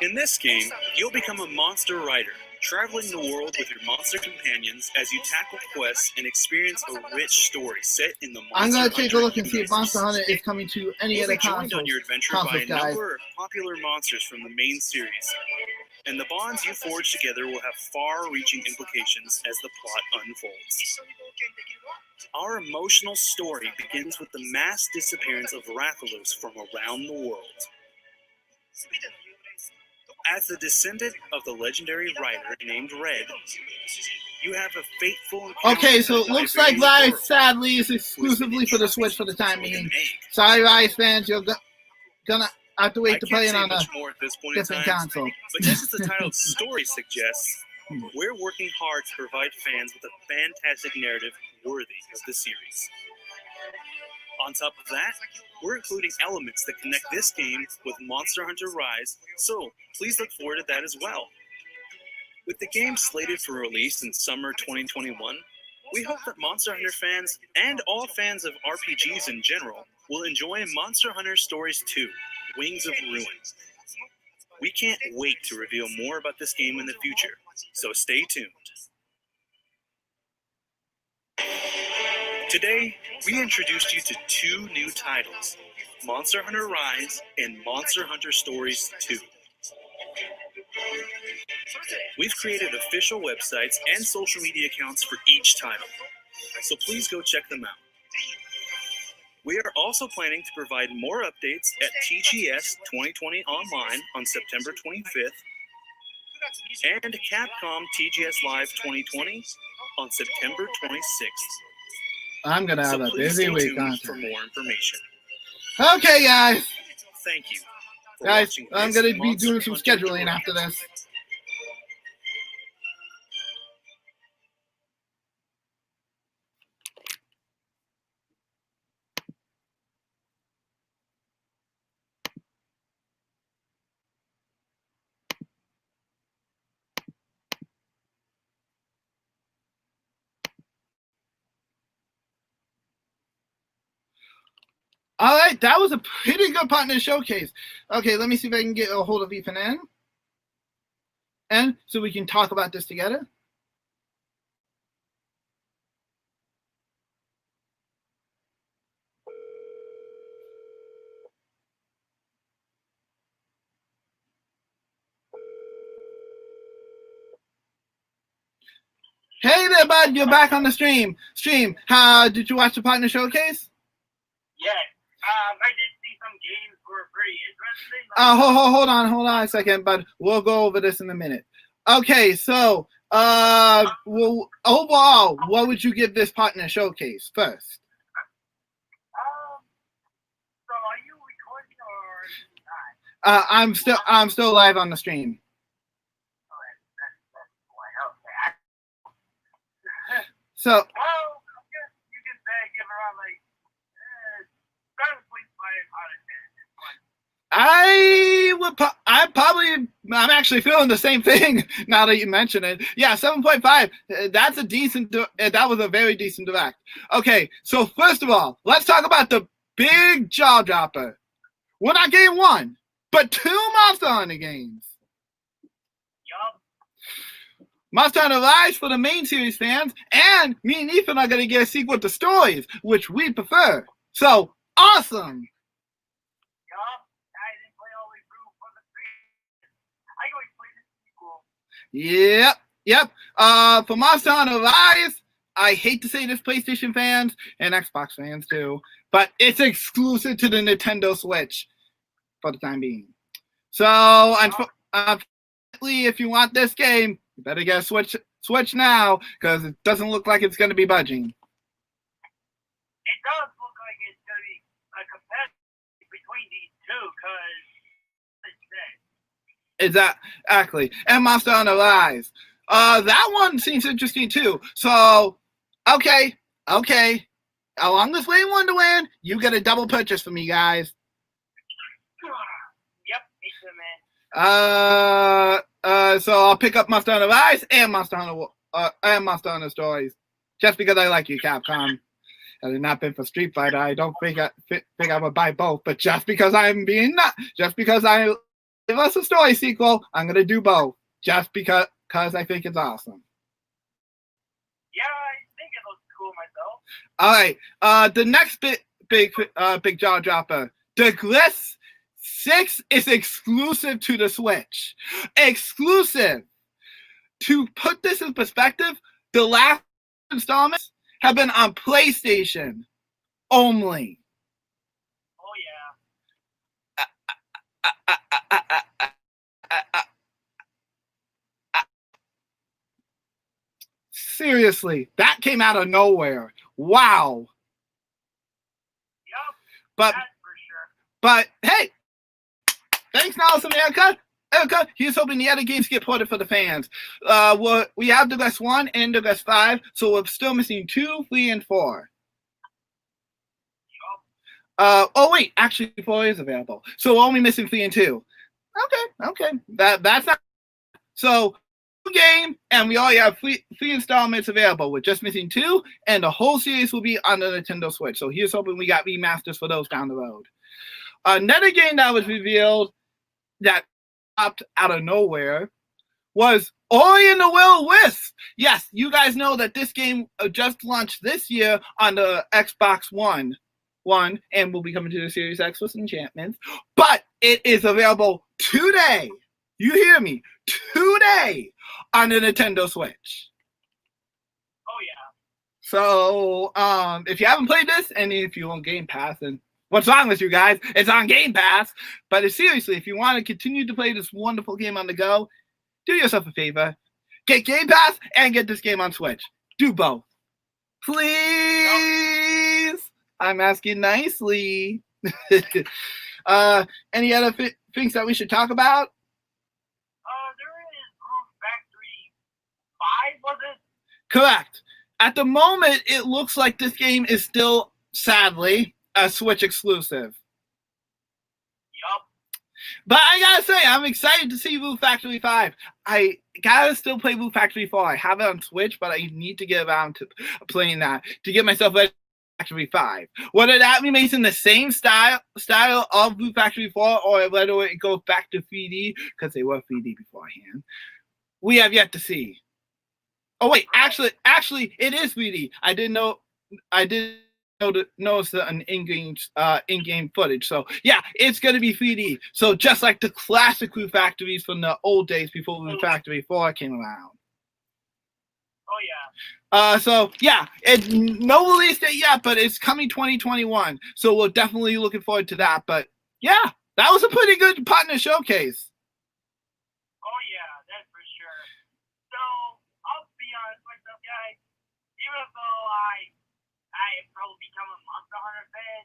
In this game, you'll become a monster rider, traveling the world with your monster companions as you tackle quests and experience a rich story set in the Monster I'm gonna Hunter take a look and see if universe. Monster Hunter is coming to any You'll other be joined consoles. on your adventure by a guys. number of popular monsters from the main series, and the bonds you forge together will have far-reaching implications as the plot unfolds. Our emotional story begins with the mass disappearance of Rathalos from around the world. As the descendant of the legendary writer named Red, you have a fateful encounter. Okay, so it with a looks like Iberian Rise girl sadly is exclusively for the Switch for the time with an being. egg. Sorry, Rise fans, you're gonna have to I wait to play can't it say on a much more at this point in different time, console. but just as the title story suggests, we're working hard to provide fans with a fantastic narrative worthy of the series. On top of that, we're including elements that connect this game with Monster Hunter Rise, so please look forward to that as well. With the game slated for release in summer 2021, we hope that Monster Hunter fans, and all fans of RPGs in general, will enjoy Monster Hunter Stories 2, Wings of Ruin. We can't wait to reveal more about this game in the future, so stay tuned. Today, we introduced you to two new titles, Monster Hunter Rise and Monster Hunter Stories 2. We've created official websites and social media accounts for each title, so please go check them out. We are also planning to provide more updates at TGS 2020 Online on September 25th and Capcom TGS Live 2020 on September 26th. I'm gonna have So a please busy stay week tuned on for more information. Okay, guys. Thank you. for Guys, watching I'm this gonna be Monster doing some Hunter scheduling Direct. after this. All right, that was a pretty good partner showcase. Okay, let me see if I can get a hold of Ethan and so we can talk about this together. Hey there, bud. You're back on the stream. How did you watch the partner showcase? Yes. I did see some games were pretty interesting. Hold on a second, bud. We'll go over this in a minute. Okay, so well, overall, what would you give this partner showcase first? So are you recording or are you not? I'm still live on the stream. So Well, I guess you could give around like 7.5 out of 10. I'm actually feeling the same thing now that you mention it. Yeah, 7.5. That's a decent. That was a very decent direct. Okay, so first of all, let's talk about the big jaw dropper. We're not getting one, but two Monster Hunter games. Yup. Monster Hunter Rise for the main series fans, and me and Ethan are going to get a sequel to Stories, which we prefer. So, awesome! Yup. I didn't play all the way through for the 3. I going to play the sequel. Yep. For Monster Hunter Rise, I hate to say this, PlayStation fans, and Xbox fans too, but it's exclusive to the Nintendo Switch for the time being. So, if you want this game, you better get a Switch now, because it doesn't look like it's going to be budging. It does look like it's going to be a competition between these two, because Exactly. And Monster Hunter Rise. That one seems interesting too. So, okay. Along this way in Wonderland, you get a double purchase from me, guys. Yep, me too, man. So I'll pick up Monster Hunter Rise and Monster Hunter Stories, just because I like you, Capcom. Had it not been for Street Fighter, I don't think I would buy both. But just because I give us a story sequel, I'm gonna do both, just because I think it's awesome. Yeah, I think it looks cool myself. All right. The next big jaw dropper, the Gliss 6 is exclusive to the Switch. Exclusive. To put this in perspective, the last installments have been on PlayStation only. Oh yeah. Seriously, that came out of nowhere. Wow. Yep. But That's for sure. But hey, thanks, Niles America. Erica, here's hoping the other games get ported for the fans. We have the Gliss 1 and the Gliss 5, so we're still missing 2, 3, and 4. Oh wait, actually 4 is available. So we're only missing 3 and 2. Okay. That's not so game, and we already have 3 installments available. We're just missing 2, and the whole series will be on the Nintendo Switch. So here's hoping we got remasters for those down the road. Another game that was revealed that popped out of nowhere was Ori and the Will of Wisps. Yes, you guys know that this game just launched this year on the Xbox One, and will be coming to the Series X with enchantments. But it is available today. You hear me? Today on the Nintendo Switch. Oh yeah. So, if you haven't played this, and if you own Game Pass, and what's wrong with you guys? It's on Game Pass. But seriously, if you want to continue to play this wonderful game on the go, do yourself a favor. Get Game Pass and get this game on Switch. Do both. Please. I'm asking nicely. Any other things that we should talk about? There is Groove Factory 5, was it? Correct. At the moment, it looks like this game is still, sadly, a Switch exclusive. Yup. But I gotta say, I'm excited to see Groove Factory 5. I gotta still play Groove Factory 4. I have it on Switch, but I need to get around to playing that to get myself ready for Factory 5. Whether that remains in the same style of Groove Factory 4, or whether it goes back to 3D, because they were 3D beforehand, we have yet to see. Oh wait, actually, it is 3D. I didn't notice an in-game footage. So yeah, it's gonna be 3D. So just like the classic Groove Factories from the old days before Groove Factory 4 came around. Oh yeah. So yeah, it's no release date yet, but it's coming 2021. So we're definitely looking forward to that. But yeah, that was a pretty good partner showcase. Oh yeah, that's for sure. So I'll be honest with myself, guys. Even though I have probably become a Monster Hunter fan,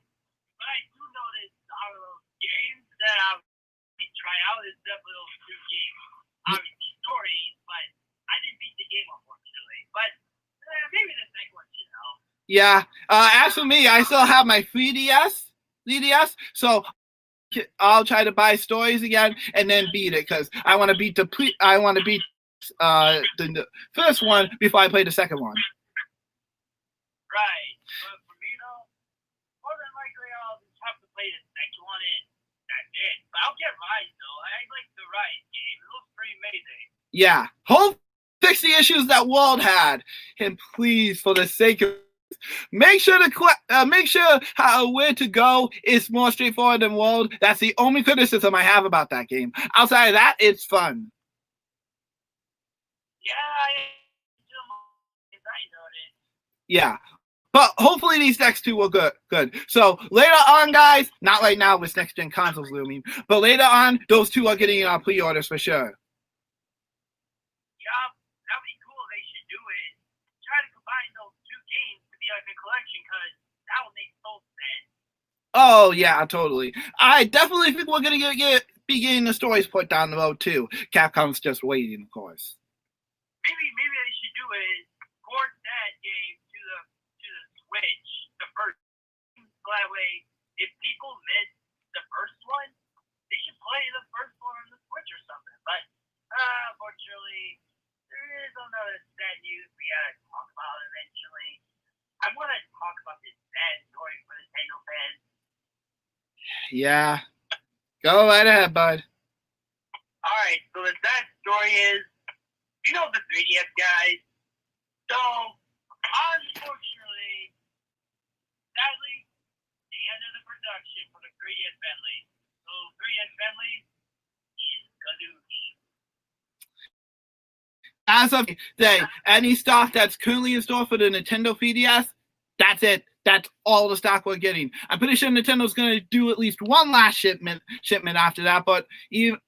but I do notice out of those games that I've tried out is definitely those 2 games. Obviously stories, but I didn't beat the game unfortunately. But maybe the second one should help. Yeah. As for me, I still have my 3DS, so I'll try to buy stories again and then beat it, because I want to beat the first one before I play the second one. Right. But for me though, more than likely I'll just have to play the next one and that's it. But I'll get Rise though. I like the Rise game. It looks pretty amazing. Yeah. Hope fix the issues that World had. And please, for the sake of make sure where to go is more straightforward than World. That's the only criticism I have about that game. Outside of that, it's fun. Yeah, I noticed. Yeah. But hopefully these next two will good. So later on, guys, not right now with next gen consoles looming, but later on, those two are getting pre-orders for sure. Yeah, that'd be cool. They should do it. Try to combine those two games to be like a collection, because that would make so sense. Oh yeah, totally. I definitely think we're gonna be getting the stories put down the road too. Capcom's just waiting, of course. Maybe they should do it. Port that game to the Switch, the first. So that way, if people miss the first one, they should play the first one on the Switch or something. But unfortunately, there is another sad news we gotta talk about eventually. I want to talk about this sad story for the Nintendo fans. Yeah, go right ahead, bud. All right, so the sad story is, you know the 3DS guys. So unfortunately, sadly, the end of the production for the 3DS Bentley. So 3DS Bentley is gadoosh. As of today, any stock that's currently in store for the Nintendo 3DS, that's it. That's all the stock we're getting. I'm pretty sure Nintendo's going to do at least one last shipment after that, but even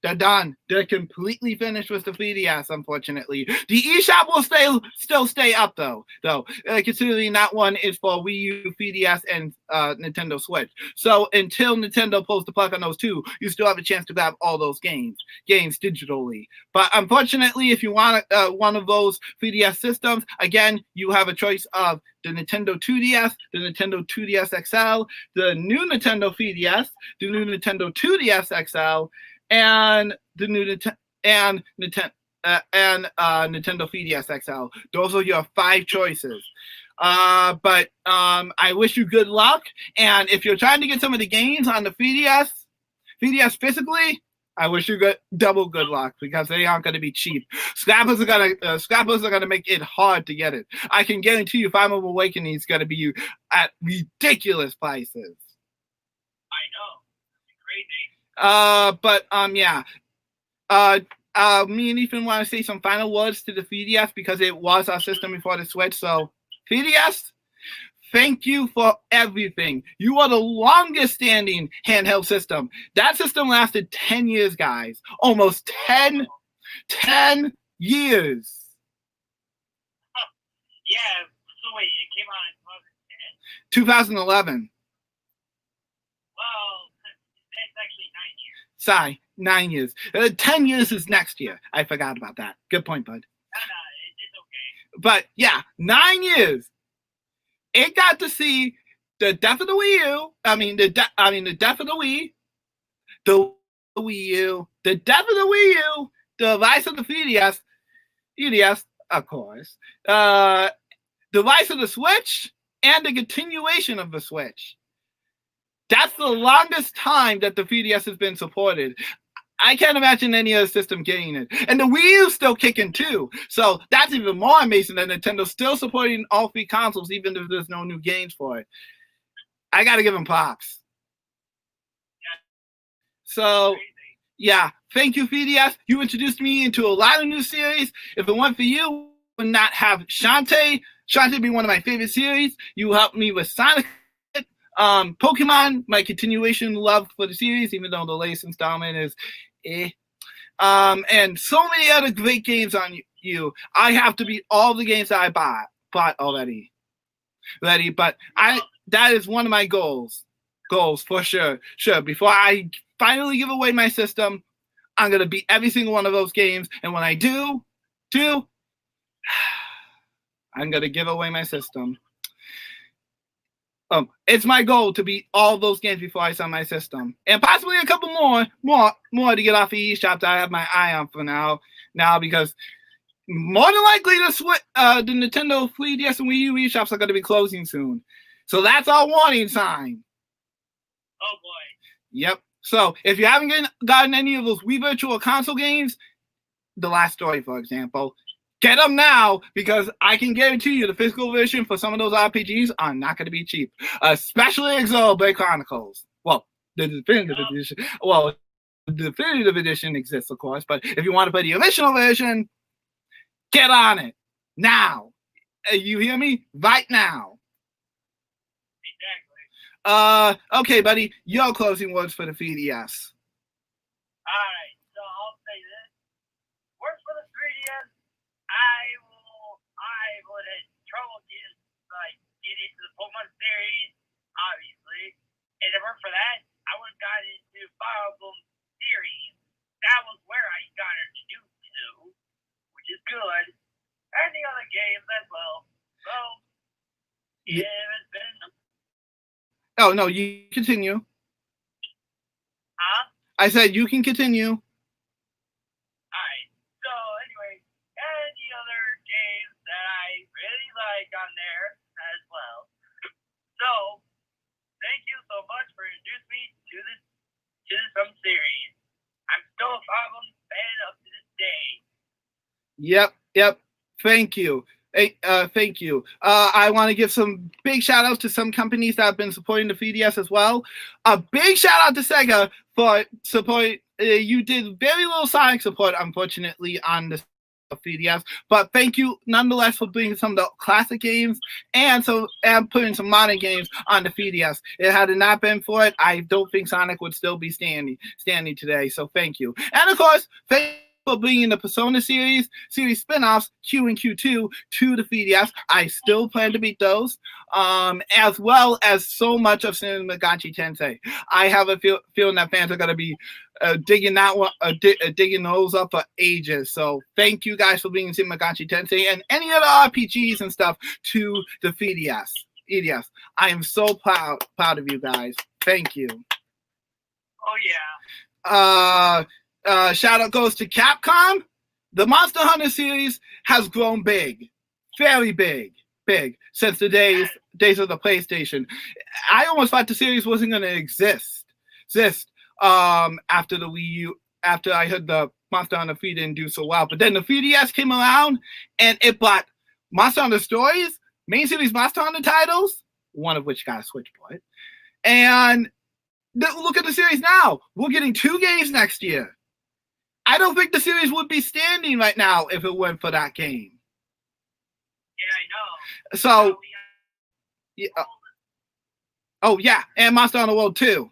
they're done. They're completely finished with the 3DS, unfortunately. The eShop will still stay up, though. Considering that one is for Wii U, 3DS, and Nintendo Switch. So until Nintendo pulls the plug on those two, you still have a chance to grab all those games digitally. But unfortunately, if you want one of those 3DS systems, again, you have a choice of the Nintendo 2DS, the Nintendo 2DS XL, the new Nintendo 3DS, the new Nintendo 2DS XL, and the new Nintendo 3DS XL. Those are your 5 choices. But I wish you good luck. And if you're trying to get some of the games on the 3DS physically, I wish you double good luck, because they aren't going to be cheap. Scalpers are gonna make it hard to get it. I can guarantee you, Fire Emblem Awakening is going to be at ridiculous prices. I know, it's crazy. Yeah. Me and Ethan want to say some final words to the 3DS, because it was our system before the Switch. So 3DS, thank you for everything. You are the longest standing handheld system. That system lasted 10 years, guys. Almost 10 years. Yeah, so wait, it came out in 2011. Well, that's actually 9 years. Sorry, 9 years. 10 years is next year. I forgot about that. Good point, bud. It's okay. But yeah, 9 years. It got to see the death of the Wii U. The death of the Wii. The Wii U. The death of the Wii U. The rise of the 3DS. EDS, of course. The rise of the Switch, and the continuation of the Switch. That's the longest time that the 3DS has been supported. I can't imagine any other system getting it. And the Wii U's still kicking too. So that's even more amazing that Nintendo's still supporting all 3 consoles, even if there's no new games for it. I gotta give them props. So, yeah, thank you, 3DS. You introduced me into a lot of new series. If it weren't for you, I would not have Shantae. Shantae being one of my favorite series. You helped me with Sonic. Pokemon, my continuation love for the series, even though the latest installment is and so many other great games on you. I have to beat all the games that I bought already. But that is one of my goals for sure. Before I finally give away my system, I'm gonna beat every single one of those games. And when I do, I'm gonna give away my system. It's my goal to beat all those games before I sell my system, and possibly a couple more to get off the eShop that I have my eye on for now, because more than likely the Nintendo 3DS and Wii U eShops are going to be closing soon. So that's our warning sign. Oh boy. Yep. So if you haven't gotten any of those Wii Virtual Console games, The Last Story, for example, get them now, because I can guarantee you the physical version for some of those RPGs are not going to be cheap, especially Xenoblade Chronicles. Well, the definitive edition. Well, the definitive edition exists, of course, but if you want to play the original version, get on it now. You hear me? Right now. Exactly. Okay, buddy. Your closing words for the 3DS. Alright, so I'll say this. Works for the 3DS. I would have trouble get into the Pokemon series, obviously. And if it weren't for that, I would have gotten into Fire Emblem series. That was where I got introduced to, which is good. And the other games as well. So, yeah, it's been. Oh no, you continue. Huh? I said you can continue. Alright, so anyway, and the other games that I really like on there as well. So, thank you so much for introducing me to this series. I'm still a problem fan up to this day. Yep. Thank you. Thank you. I want to give some big shout outs to some companies that have been supporting the 3DS as well. A big shout out to Sega for support. You did very little Sonic support, unfortunately, on the 3DS, but thank you nonetheless for bringing some of the classic games and putting some modern games on the 3DS. Had it not been for it, I don't think Sonic would still be standing today. So thank you, and of course, thank you for bringing the Persona series spin-offs Q and Q2 to the 3DS. I still plan to beat those, as well as so much of Shin Megami Tensei. I have a feeling that fans are going to be digging that one, digging those up for ages. So thank you guys for bringing Shin Megami Tensei and any other RPGs and stuff to the 3DS. I am so proud of you guys. Thank you. Oh yeah. Shout out goes to Capcom. The Monster Hunter series has grown big, very big, since the days of the PlayStation. I almost thought the series wasn't going to exist after the Wii U. After I heard the Monster Hunter 3 didn't do so well, but then the 3DS came around and it brought Monster Hunter stories, main series Monster Hunter titles, one of which got a Switch port, and look at the series now. We're getting 2 games next year. I don't think the series would be standing right now if it weren't for that game. Yeah, I know. So, yeah. Oh yeah, and Monster Hunter World 2. That is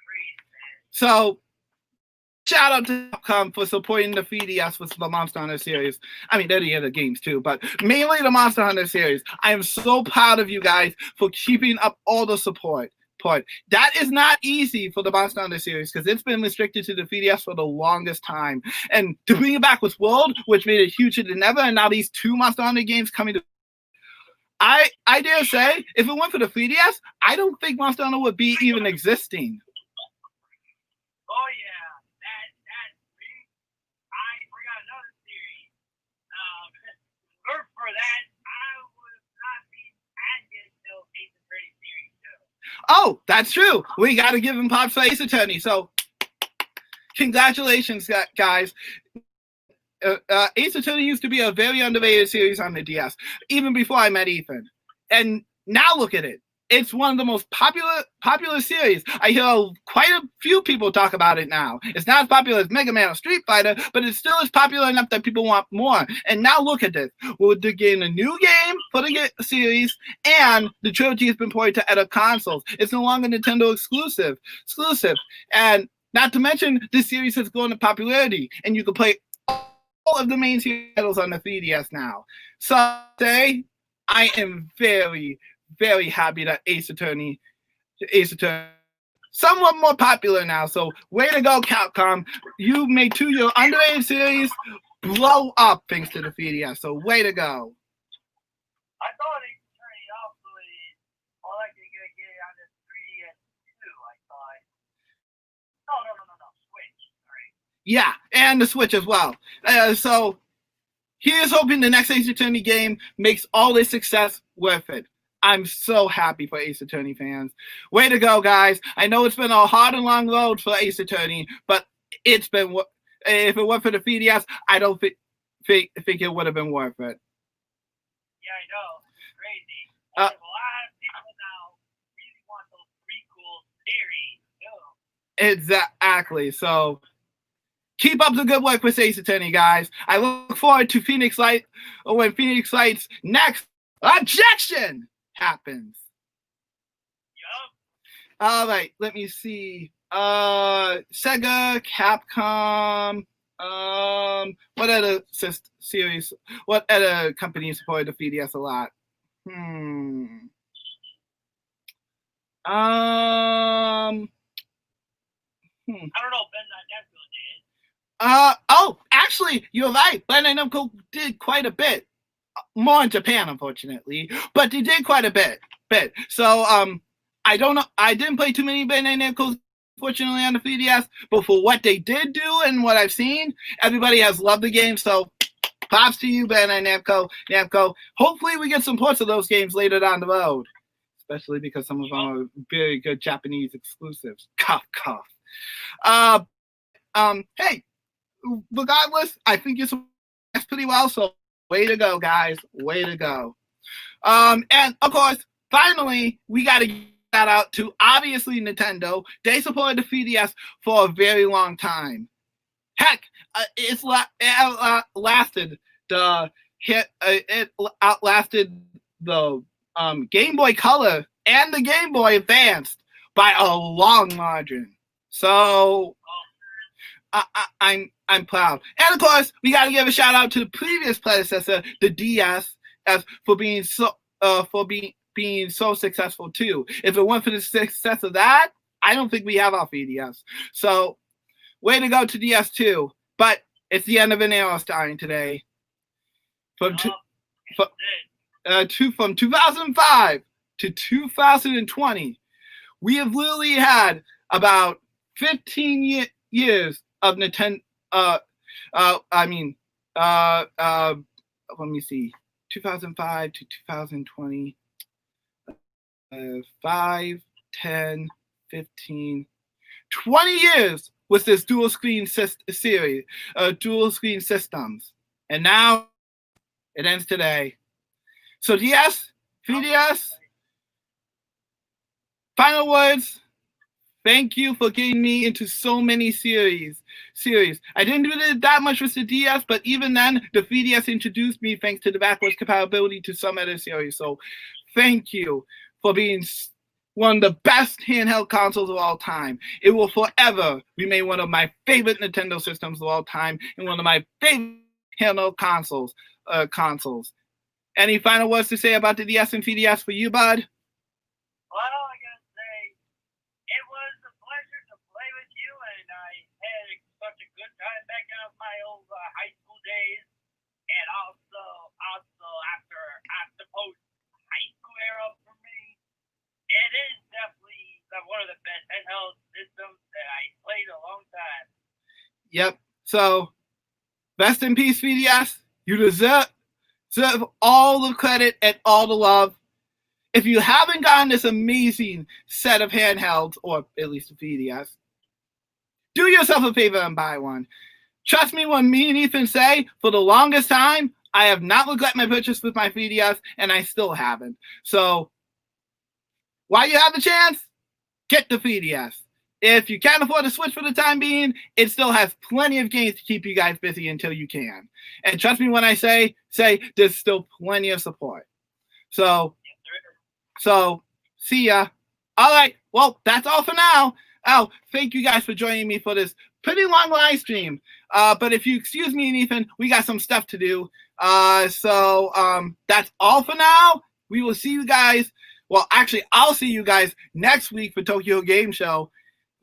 crazy, man. So, shout out to Capcom for supporting the 3DS with the Monster Hunter series. I mean, there are the other games too, but mainly the Monster Hunter series. I am so proud of you guys for keeping up all the support. That is not easy for the Monster Hunter series because it's been restricted to the 3DS for the longest time. And to bring it back with World, which made it huger than ever, and now these 2 Monster Hunter games coming to I dare say, if it went for the 3DS, I don't think Monster Hunter would be even existing. Oh yeah, I forgot another series. For that, I would have not been active until Ace Attorney series 2. Oh, that's true. We got to give him props for Ace Attorney. So, congratulations, guys. Ace Attorney used to be a very underrated series on the DS, even before I met Ethan. And now look at it. It's one of the most popular series. I hear quite a few people talk about it now. It's not as popular as Mega Man or Street Fighter, but it still is popular enough that people want more. And now look at this. We're getting a new game for the series, and the trilogy has been ported to other consoles. It's no longer Nintendo exclusive. And not to mention, this series has grown in popularity, and you can play all of the main series titles on the 3DS now. So I am very, very happy that Ace Attorney somewhat more popular now. So way to go, Capcom. You made your underrated series blow up thanks to the 3DS. So way to go. I thought Ace Attorney also is I can get it on the 3DS too, I thought. No, Switch. Sorry. Yeah, and the Switch as well. So here's hoping the next Ace Attorney game makes all this success worth it. I'm so happy for Ace Attorney fans. Way to go, guys. I know it's been a hard and long road for Ace Attorney, but it's been, if it weren't for the 3DS, I don't think it would have been worth it. Yeah, I know. It's crazy. A lot of people now really want those prequel series, too. Exactly. So keep up the good work with Ace Attorney, guys. I look forward to Phoenix Light when Phoenix Light's next objection happens. Yup. All right, let me see. Sega, Capcom. What other series? What other companies supported the 3DS a lot? I don't know. Bandai Namco did. Oh, actually, you're right. Bandai Namco did quite a bit. More in Japan, unfortunately, but they did quite a bit. So, I don't know. I didn't play too many Bandai Namco, fortunately, on the 3DS, but for what they did do and what I've seen, everybody has loved the game. So, props to you, Bandai Namco. Hopefully, we get some ports of those games later down the road, especially because some of them are very good Japanese exclusives. Cough, cough. Hey, regardless, I think it's pretty well. So, way to go, guys. Way to go. And of course, finally, we got to shout out to obviously Nintendo. They supported the 3DS for a very long time. Heck, it outlasted the hit. It outlasted the Game Boy Color and the Game Boy Advance by a long margin. So I'm proud. And of course, we got to give a shout out to the previous predecessor, the DS, for being so successful too. If it weren't for the success of that, I don't think we have our 3DS. So, way to go to DS2. But it's the end of an era starting today. From 2005 to 2020, we have literally had about 15 years of Nintendo. Let me see. 2005 to 2020. 5, 10, 15, 20 years with this dual screen series, dual screen systems. And now it ends today. So DS, 3DS, final words. Thank you for getting me into so many series. I didn't do that much with the DS, but even then, the 3DS introduced me thanks to the backwards compatibility to some other series. So thank you for being one of the best handheld consoles of all time. It will forever remain one of my favorite Nintendo systems of all time and one of my favorite handheld consoles. Any final words to say about the DS and 3DS for you, bud? Well, I gotta say, it was a pleasure to play with you, and I had such a good time back in my old high school days, and also after post high school era for me. It is definitely one of the best handheld systems that I played in a long time. Yep. So, rest in peace, 3DS. You deserve all the credit and all the love. If you haven't gotten this amazing set of handhelds, or at least a 3DS, do yourself a favor and buy one. Trust me when me and Ethan say, for the longest time, I have not regretted my purchase with my 3DS, and I still haven't. So, while you have the chance, get the 3DS. If you can't afford to Switch for the time being, it still has plenty of games to keep you guys busy until you can. And trust me when I say there's still plenty of support. So see ya. All right, well, that's all for now. Oh, thank you guys for joining me for this pretty long live stream. But if you excuse me and Ethan, we got some stuff to do. So that's all for now. We will see you guys. Well, actually, I'll see you guys next week for Tokyo Game Show.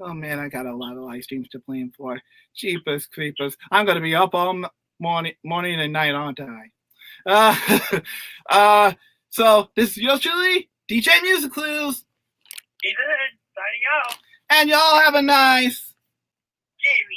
Oh, man, I got a lot of live streams to plan for. Jeepers creepers. I'm going to be up all morning and night, aren't I? So this is yours truly, DJ MusicClues. Ethan, signing out. And y'all have a nice Gaming.